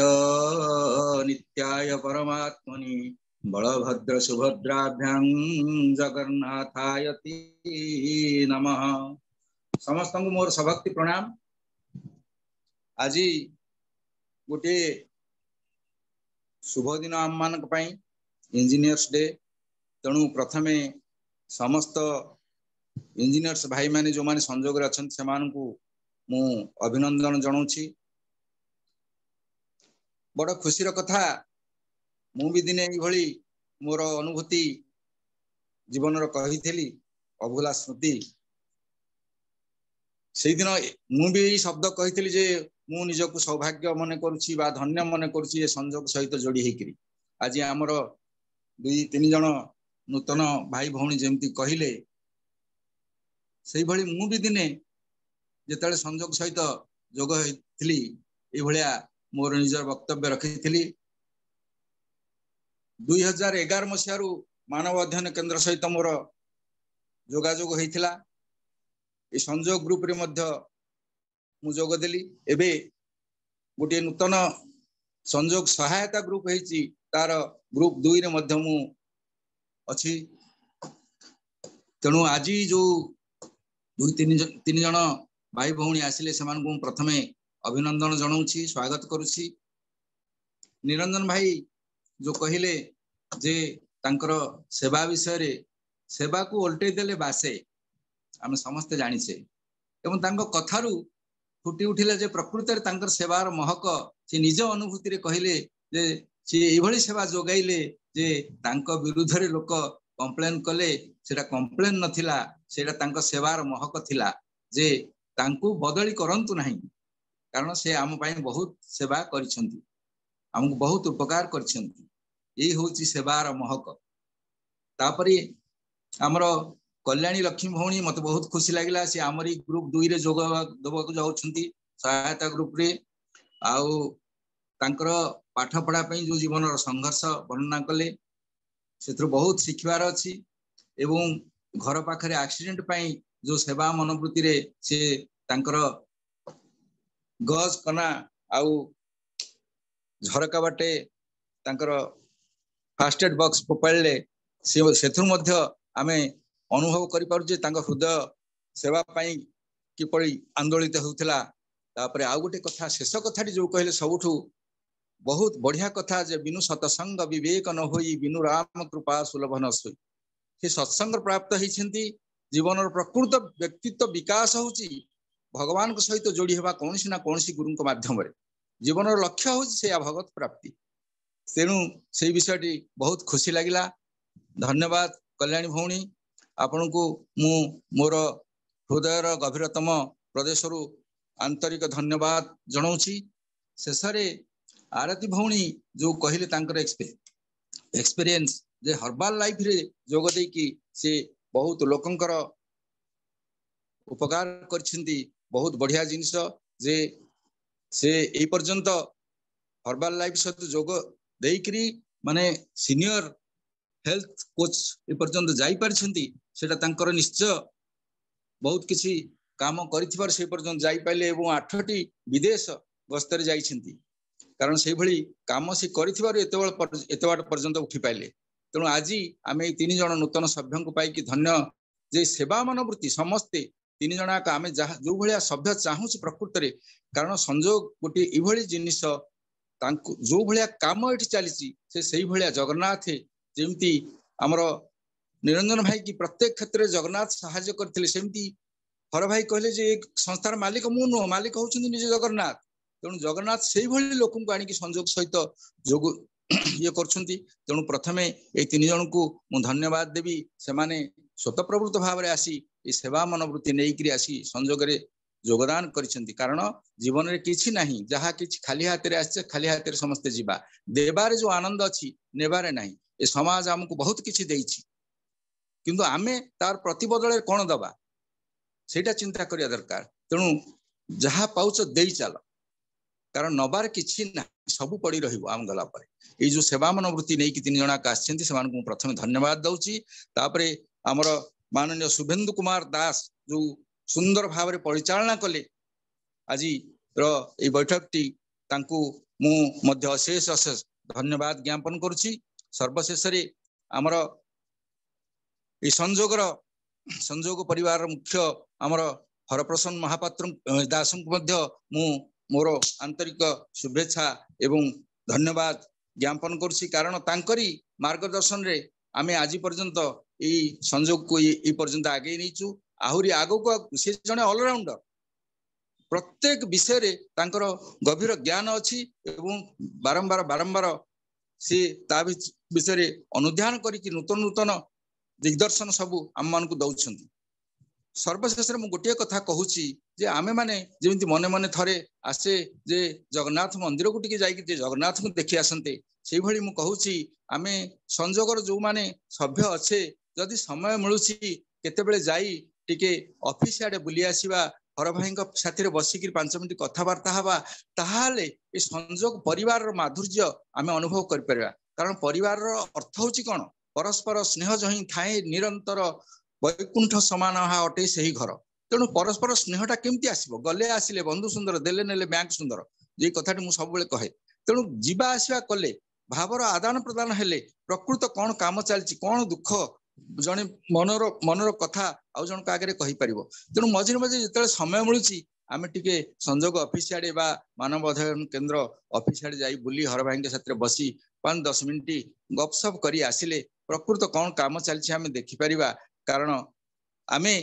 नित्याय परमात्मनि बलभद्र सुभद्राभ्यां जगन्नाथाय नमः समस्त मोर सभक्ति प्रणाम आज गोटे शुभ दिन आम मानक पई इंजीनियर्स डे तेणु प्रथमे समस्त इंजीनियर्स भाई माने जो माने संजोग रे अछन से मानकु मु अभिनंदन जनाऊँ बड़ खुशी कथा मु भी दिने ये मोर अनुभूति जीवन कही अभूला स्मृति से दिन मुझे शब्द कही जे मु निजक सौभाग्य मन करुच्ची बा धन्य मन करुच्ची संजोग सहित जोड़ी होकरी आज आमर 2-3 जन नूतन भाई भौणी जमती कहले से भली मु भी दिने जिते संजोग सहित जोग होती ये मोर निजर वक्तव्य रखी 2011 मसीह मानव अध्ययन केंद्र सहित मोर जोगाजोग होता ये संजोग ग्रुप रे मध्य मु जोग देली एबे गोटे नूतन संजोग सहायता ग्रुप है तार ग्रुप 2 रे मध्य मु अच्छी तेणु आज जो 2-3 जन भाई भौणी आसिले से प्रथमे अभिनंदन जनाऊँगी स्वागत करुच्ची। निरंजन भाई जो कहले जे तांकर सेवा विषय रे सेवा को उल्टे देले बासे आम समस्ते जानिछे एवं तांको कथारू फुटी उठिले जे प्रकृति तांकर सेवार महक से निज अनुभूति रे कहले जे से एभली सेवा जोगाइले जे तांको विरुद्ध रे लोक कंप्लेन कले सेटा कंप्लेन नथिला सेटा तांको सेवार महक थिला जे तांको बदली करंतु नहीं कारण से आम पाई बहुत सेवा करिसंती हमको बहुत उपकार करिसंती यही होची सेवार महक। तापरे हमरो कल्याणी लक्ष्मी भौणी मत बहुत खुशी लगिला से आमरी ग्रुप 2 रे जोग दबक जाउछंती सहायता ग्रुप रे आउ तांकर पाठ पढ़ा पई जो जीवन संघर्ष वर्णना कले से बहुत शिखबार अछि एवं घर पाखरे एक्सीडेंट पई जो सेवा मनोवृत्ति रे से तांकर गज कना आउ झरका बाटे तांकर फास्ट एड बॉक्स पोपाइले सेथुर मध्य आमे अनुभव करि पारु जे तांकर हृदय सेवा पाई किपरि आंदोलित होउतला। तापरे आ गोटे कथा शेष कथाटी जो कहले सबुठु बहुत बढ़िया कथा जे बिनु सत्संग विवेक न होई बिनु राम कृपा सुलभ न सोई से सत्संग प्राप्त होइछंती जीवन प्रकृत व्यक्तित्व विकास होउची भगवान को सहित जोड़ी हेबा कोनसी ना कोनसी गुरु को माध्यम रे जीवन लक्ष्य होउची से भगवत प्राप्ति तेणु से विषयटी बहुत खुशी लगिला। धन्यवाद कल्याणी भौणी आपण को मु मोर हृदयर गभीरतम प्रदेश रु आंतरिक धन्यवाद जनाऊँगी। शेष आरती भौणी जो कहले तांकर एक्सपीरियंस जे हर्बाल लाइफ रे जोग देकी से बहुत लोकंकर उपकार करछंती बहुत बढ़िया जिनिस जे से ए पर्यंत हर्बाल लाइफ सहित जोग देकरी माने सीनियर हेल्थ कोच ए पर्यंत जाई पारछंती सेटा तांकर निश्चय बहुत किसी काम करिथिबार से पर्यंत जाई पाइले एवं 8टी विदेश गस्तरे जाइछंती कारण से भली काम से करिथिबार एते बाट पर्यंत उठी पाइले। तेणु आज आम 3 जन नूतन सभ्य को पाई धन्य जे सेवा मनोवृत्ति समस्ते 3 जना आम जो भाया सभ्य चाहूँ प्रकृत में कारण संजोग गोटे ये जिनिस जो भाया काम ये चली से भाया जगन्नाथ जमती आमर निरंजन भाई की प्रत्येक क्षेत्र में जगन्नाथ साहाय्य करते सेमती हर भाई कहले जे संस्थार मालिक मु नुह मालिक होउछन्ती निज जगन्नाथ तेणु जगन्नाथ से भाई लोक आनिक संजोग सहित जोग ये करछन्ती। तेणु प्रथमे ए 3 जन को मु धन्यवाद देवी से माने स्वतःप्रवृत्त भाव में आसी ये सेवा मनोवृत्ति नहीं आसी संजोग रे योगदान करिसेंती कारण जीवन रे किछि नाही जहा किछि खाली हाथ रे आछे खाली हाथ रे समस्त जीवा देबारे जो आनंद अछि नेबारे नाही ए समाज हमको बहुत किछि देइछि किंतु आमे तार प्रतिबदल कोन दबा सेटा चिंता करिया दरकार। तेणु जहा पाउच देई चल कारण नबार किछि ना सब पड़ी रहिबो आम गला पर ए जो सेवा मनोवृत्ति नहीं कि 3 जना आछेंती से मानकु प्रथमे धन्यवाद दउची। तापरे हमर माननीय शुभेन्दु कुमार दास जो सुंदर भाव रे परिचालना कले आज रो बैठक टी तांकु मु मध्य अशेष अशेष धन्यवाद ज्ञापन करुछि। सर्वशेष रे हमर ए संजोग परिवार मुख्य हमर हरप्रसन्न महापात्र दास को मध्य मु मोर आंतरिक शुभेच्छा एवं धन्यवाद ज्ञापन करुछि कारण तांकरी मार्गदर्शन रे आमे आज पर्यंत ए संजोग को ए पर्यंत आगे नीचु आहुरी आगो को से जने ऑलराउंडर प्रत्येक विषय रे तांकर गभीर ज्ञान अछि एवं बारंबार सी ता विषय अनुध्यान करिकि नूतन नूतन दिग्दर्शन सबू आम मान को दौरान। सर्वशेष में गोटे कथा कहूँ जे आमे माने जेमिति मने मने थरे आसे जे जगन्नाथ मंदिर को टिके जाइकि जगन्नाथ को देखि आसंते से भली मु कहूँ आमे संजोगर जो माने सभ्य अच्छे जदि समय मिलूची केतेबेले जाई टिके ऑफिस आडे बुली आसीबा हर भाई साथी बसिक 5 मिनिट कथबार्ता हवा ताहाले ए संजोग परिवार माधुर्य आमे अनुभव कर परबा। कारण परिवार अर्थ होची कोन परस्पर स्नेह जो ही थाए निरंतर वैकुंठ समान अटे से ही घर। तेणु परस्पर स्नेहटा केमती आसब गले आसिले बंधु सुंदर देले नेले बैंक सुंदर ये कथाटी मुझे सब कहे। तेणु जीवा आसवा कले भावर आदान प्रदान हेले प्रकृत कौन काम चलती कौन दुख जने मनर कथा आउ जन आगे कही पार। तेणु मझे मझे जो समय मिलूँ आम टे संजोग ऑफिस आड़े बा मानव अध्ययन केन्द्र ऑफिस आड़े जाई बुली हर भाई साथ बसी 5-10 मिनिट गपसप करी आसिले प्रकृत कौन काम चलती आम देखिपर। कारण आमे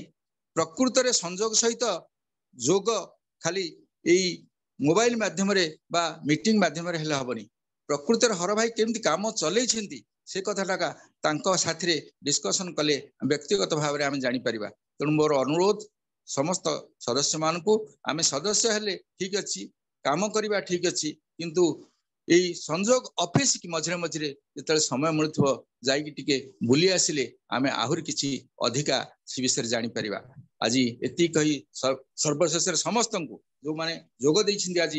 प्रकृत रे संजोग सहित जोग खाली यही मोबाइल माध्यम बा मीटिंग माध्यम हेबनी। प्रकृत हर भाई केमती काम चले से कथाटा तांको साथी डिस्कसन कले व्यक्तिगत भाव में आम जापर। तेणु मोर अनुरोध समस्त सदस्य मान को आम सदस्य हेले ठीक अच्छी काम करवा ठीक अच्छी किंतु यही संजोग ऑफिस की मझे मझे जो समय मिलूँ जाइए बुली आसिले आम आहरी किसी अधिका से विषय जापर। आज एति कही सर्वशेष समस्त को जो माने जोग देइछिंदी आज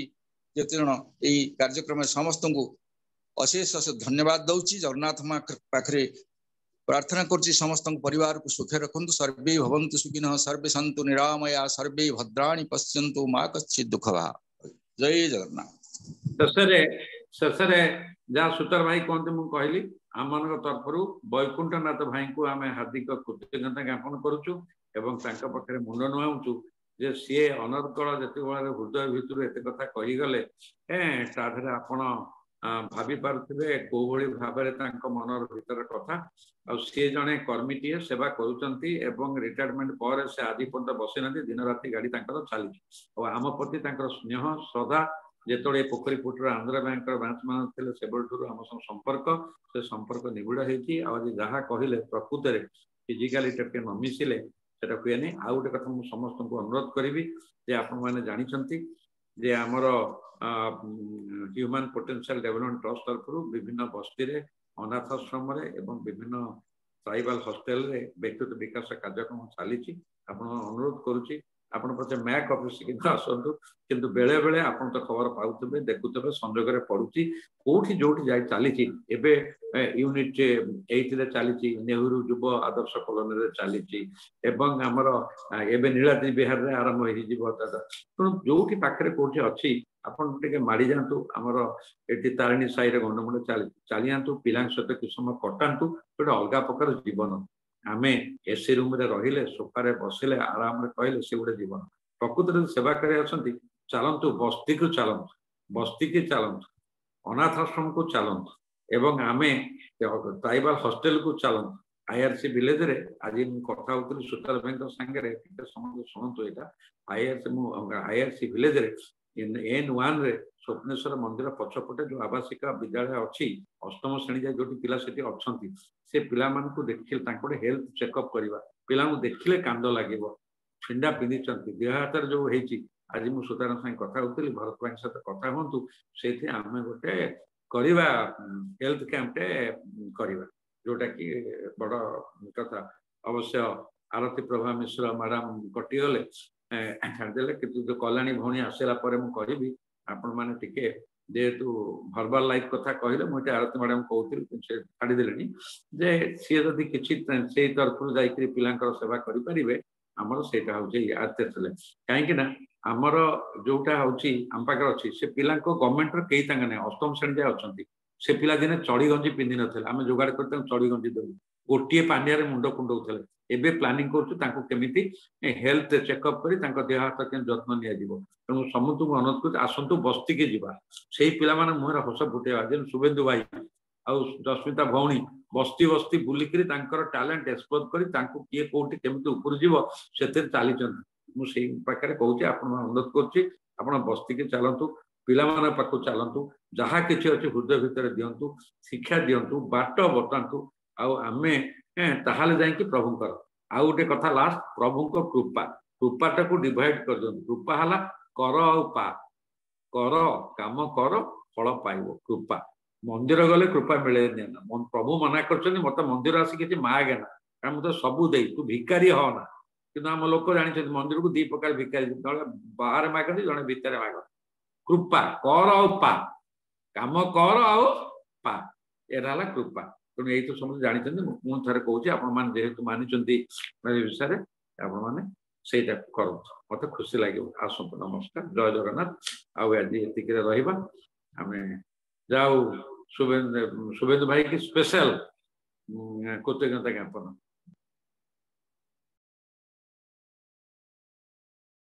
जेते जण एई कार्यक्रम समस्त को अशेष धन्यवाद दउची। जगन्नाथ मां पाखरे प्रार्थना करछि समस्त परिवार को सुखे रखंतु सर्वे भवन्तु सुखिनः सर्वे सन्तु निरामया सर्वे भद्राणि पश्यन्तु मा कश्चित् दुःख भा। जय जगन्नाथ। शेषे जहाँ सुतर भाई कहते मुझे कहली आम तरफ वैकुंठनाथ भाई को आम हार्दिक कृतज्ञता ज्ञापन करुचु एवं पाखे मुंड नुआऊचु जे सी अनर्कल जिते हृदय भितर एत कथा कहीगले ताधे आपण भावी पारे कौ भाव मनर भीतर कथा सी जड़े कर्मीटे सेवा करुँच रिटायरमेंट पर से आज पर्यटन बसी ना दिन राति गाड़ी चली आम प्रति स्नेह श्रद्धा जिते पोखरी पुटर आंध्र बैंक ब्रांच मान थे से आम संपर्क से संपर्क निबिड़ होती आज जहाँ कहले प्रकृत में फिजिकाली टे न मिसिले से हुए नहीं। आउ गोटे कथा मुझे समस्त को अनुरोध करी जे आपण मैंने जानते जे आमर ह्यूमन पोटेंशियल डेवलपमेंट ट्रस्ट तरफ विभिन्न बस्ती अनाथाश्रम एवं विभिन्न ट्राइबल हॉस्टेल रे व्यक्तिगत विकास कार्यक्रम चली अनुरोध करुच्ची आपण पचे मैक ऑफिस किंतु आसतु किंतु बेले बेले आपण तो खबर पाउतबे देखुतबे संजोग रे पडुची कोठी जोठी जाई चली एबे यूनिट 8 रे चली नेहरू युव आदर्श कॉलोनी रे चली एवं हमर एबे नीलाद्रि बिहार रे आरंभ होई जीवो तो जोठी पाखरे कोठी अछि आपण टिके माडी जानतु हमर एटी तारिणी साई रे गंडमुंड चली जानतु पिलां सहित कि समय कटांतु गोटे अलग प्रकार जीवन आमे एसी रूम रे रहिले सोफा बसिले आराम रे कहले से गोटे जीवन प्रकृति सेवा करे अछंती चलंतु बस्ती को चलंतु बस्ती की चलंतु अनाथाश्रम को चलंतु एवं आमे ट्राइबल हॉस्टेल को चलंतु आईआरसी विलेज रे आज कथा होतली सुतार बैंक संगे समस्त शुणु यहाँ आईआरसी विलेज रे N1 रे स्वप्नेश्वर मंदिर पछपटे जो आवासिका विद्यालय अच्छी अष्टम श्रेणी जाए जो पिला सेठी अछंती से पिला मान को देखिले हेल्थ चेकअप करवा पिला देखिले कांद लगे छिंडा पिंधि देह हाथ जो होती आज मुझे सुतार संगे कथा होती भरत भाई सहित कथा हूँ से आम गोटे करवा हेल्थ कैंपटे करवा जोटा कि बड़ कथा अवश्य आरती प्रभा मिश्र मैडम कटिगले छाड़देले कि कल्याणी भौणी आसला मुझे आपण मैंने टिके जेहेतु भर्बाल लाइफ कथा कहले मुझे आरती मैडम कहती छाड़देले जे सी जदि किसी से तरफ जाकि पिलांकर सेवा करें आमर से कहीं आमर जोटा हूँ आम पाखे अच्छी से पिला गवर्नमेंट कई ना अष्टम श्रेणी जाए अच्छा से पिला दिने चढ़ी गंजी पिंधि ना आम जोगाड़ कर चढ़ी गंजी देलु गोटे पानिया मुंड कुंडौले एबे प्लानिंग करमी हेल्थ चेकअप कर देह हाथ के जत्न निजी तेणु समस्त को अनुरोध कर आसतु बस्ती की जीवा से पिला मुहर हस फुटेवा जेन शुभेन्दु भाई आउ जस्मिता भौणी बस्ती बस्ती बुलिक टैलेंट एक्सप्लोर कर किए कौटी केमी ऊपर जीव से चली मुझे पाखे कहूँ अनुरोध कर बस्ती की चलतु पिलामान पाखु चलतु जहाँ किसी अच्छे हृदय भितर दिंतु शिक्षा दिंतु बाट बतातु आमे ताहले जाइए प्रभु आउ गोटे कथा लास्ट प्रभु कृपा कृपाटा को डिवाइड कर दिंतु कृपा है कर पा कर काम कर फल पाइब कृपा मंदिर गले कृपा मिले प्रभु मना कर मत मंदिर आसी किसी मागे ना कारण मत सबू दे तू भिकारी हो ना कि आम लोक जानी मंदिर को दी प्रकार भिकारी जड़े बाहर मागती जड़े भितर माग कृपा कर पा काम कर पा एरा कृपा तेणु यही तो समझ जानी मुझे थे कहूँ जेहेतु मानी विषय आपने ସେଇଟା କରନ୍ତୁ ମତେ ଖୁସି ଲାଗିବ ଆସନ୍ତୁ ନମସ୍କାର ଜୟ ଜଗନ୍ନାଥ ଆଉ ଆଜି ଏତିକିରେ ରହିବା ଆମେ ଯାଉ शुभेंदु भाई की स्पेशल कृतज्ञता ज्ञापन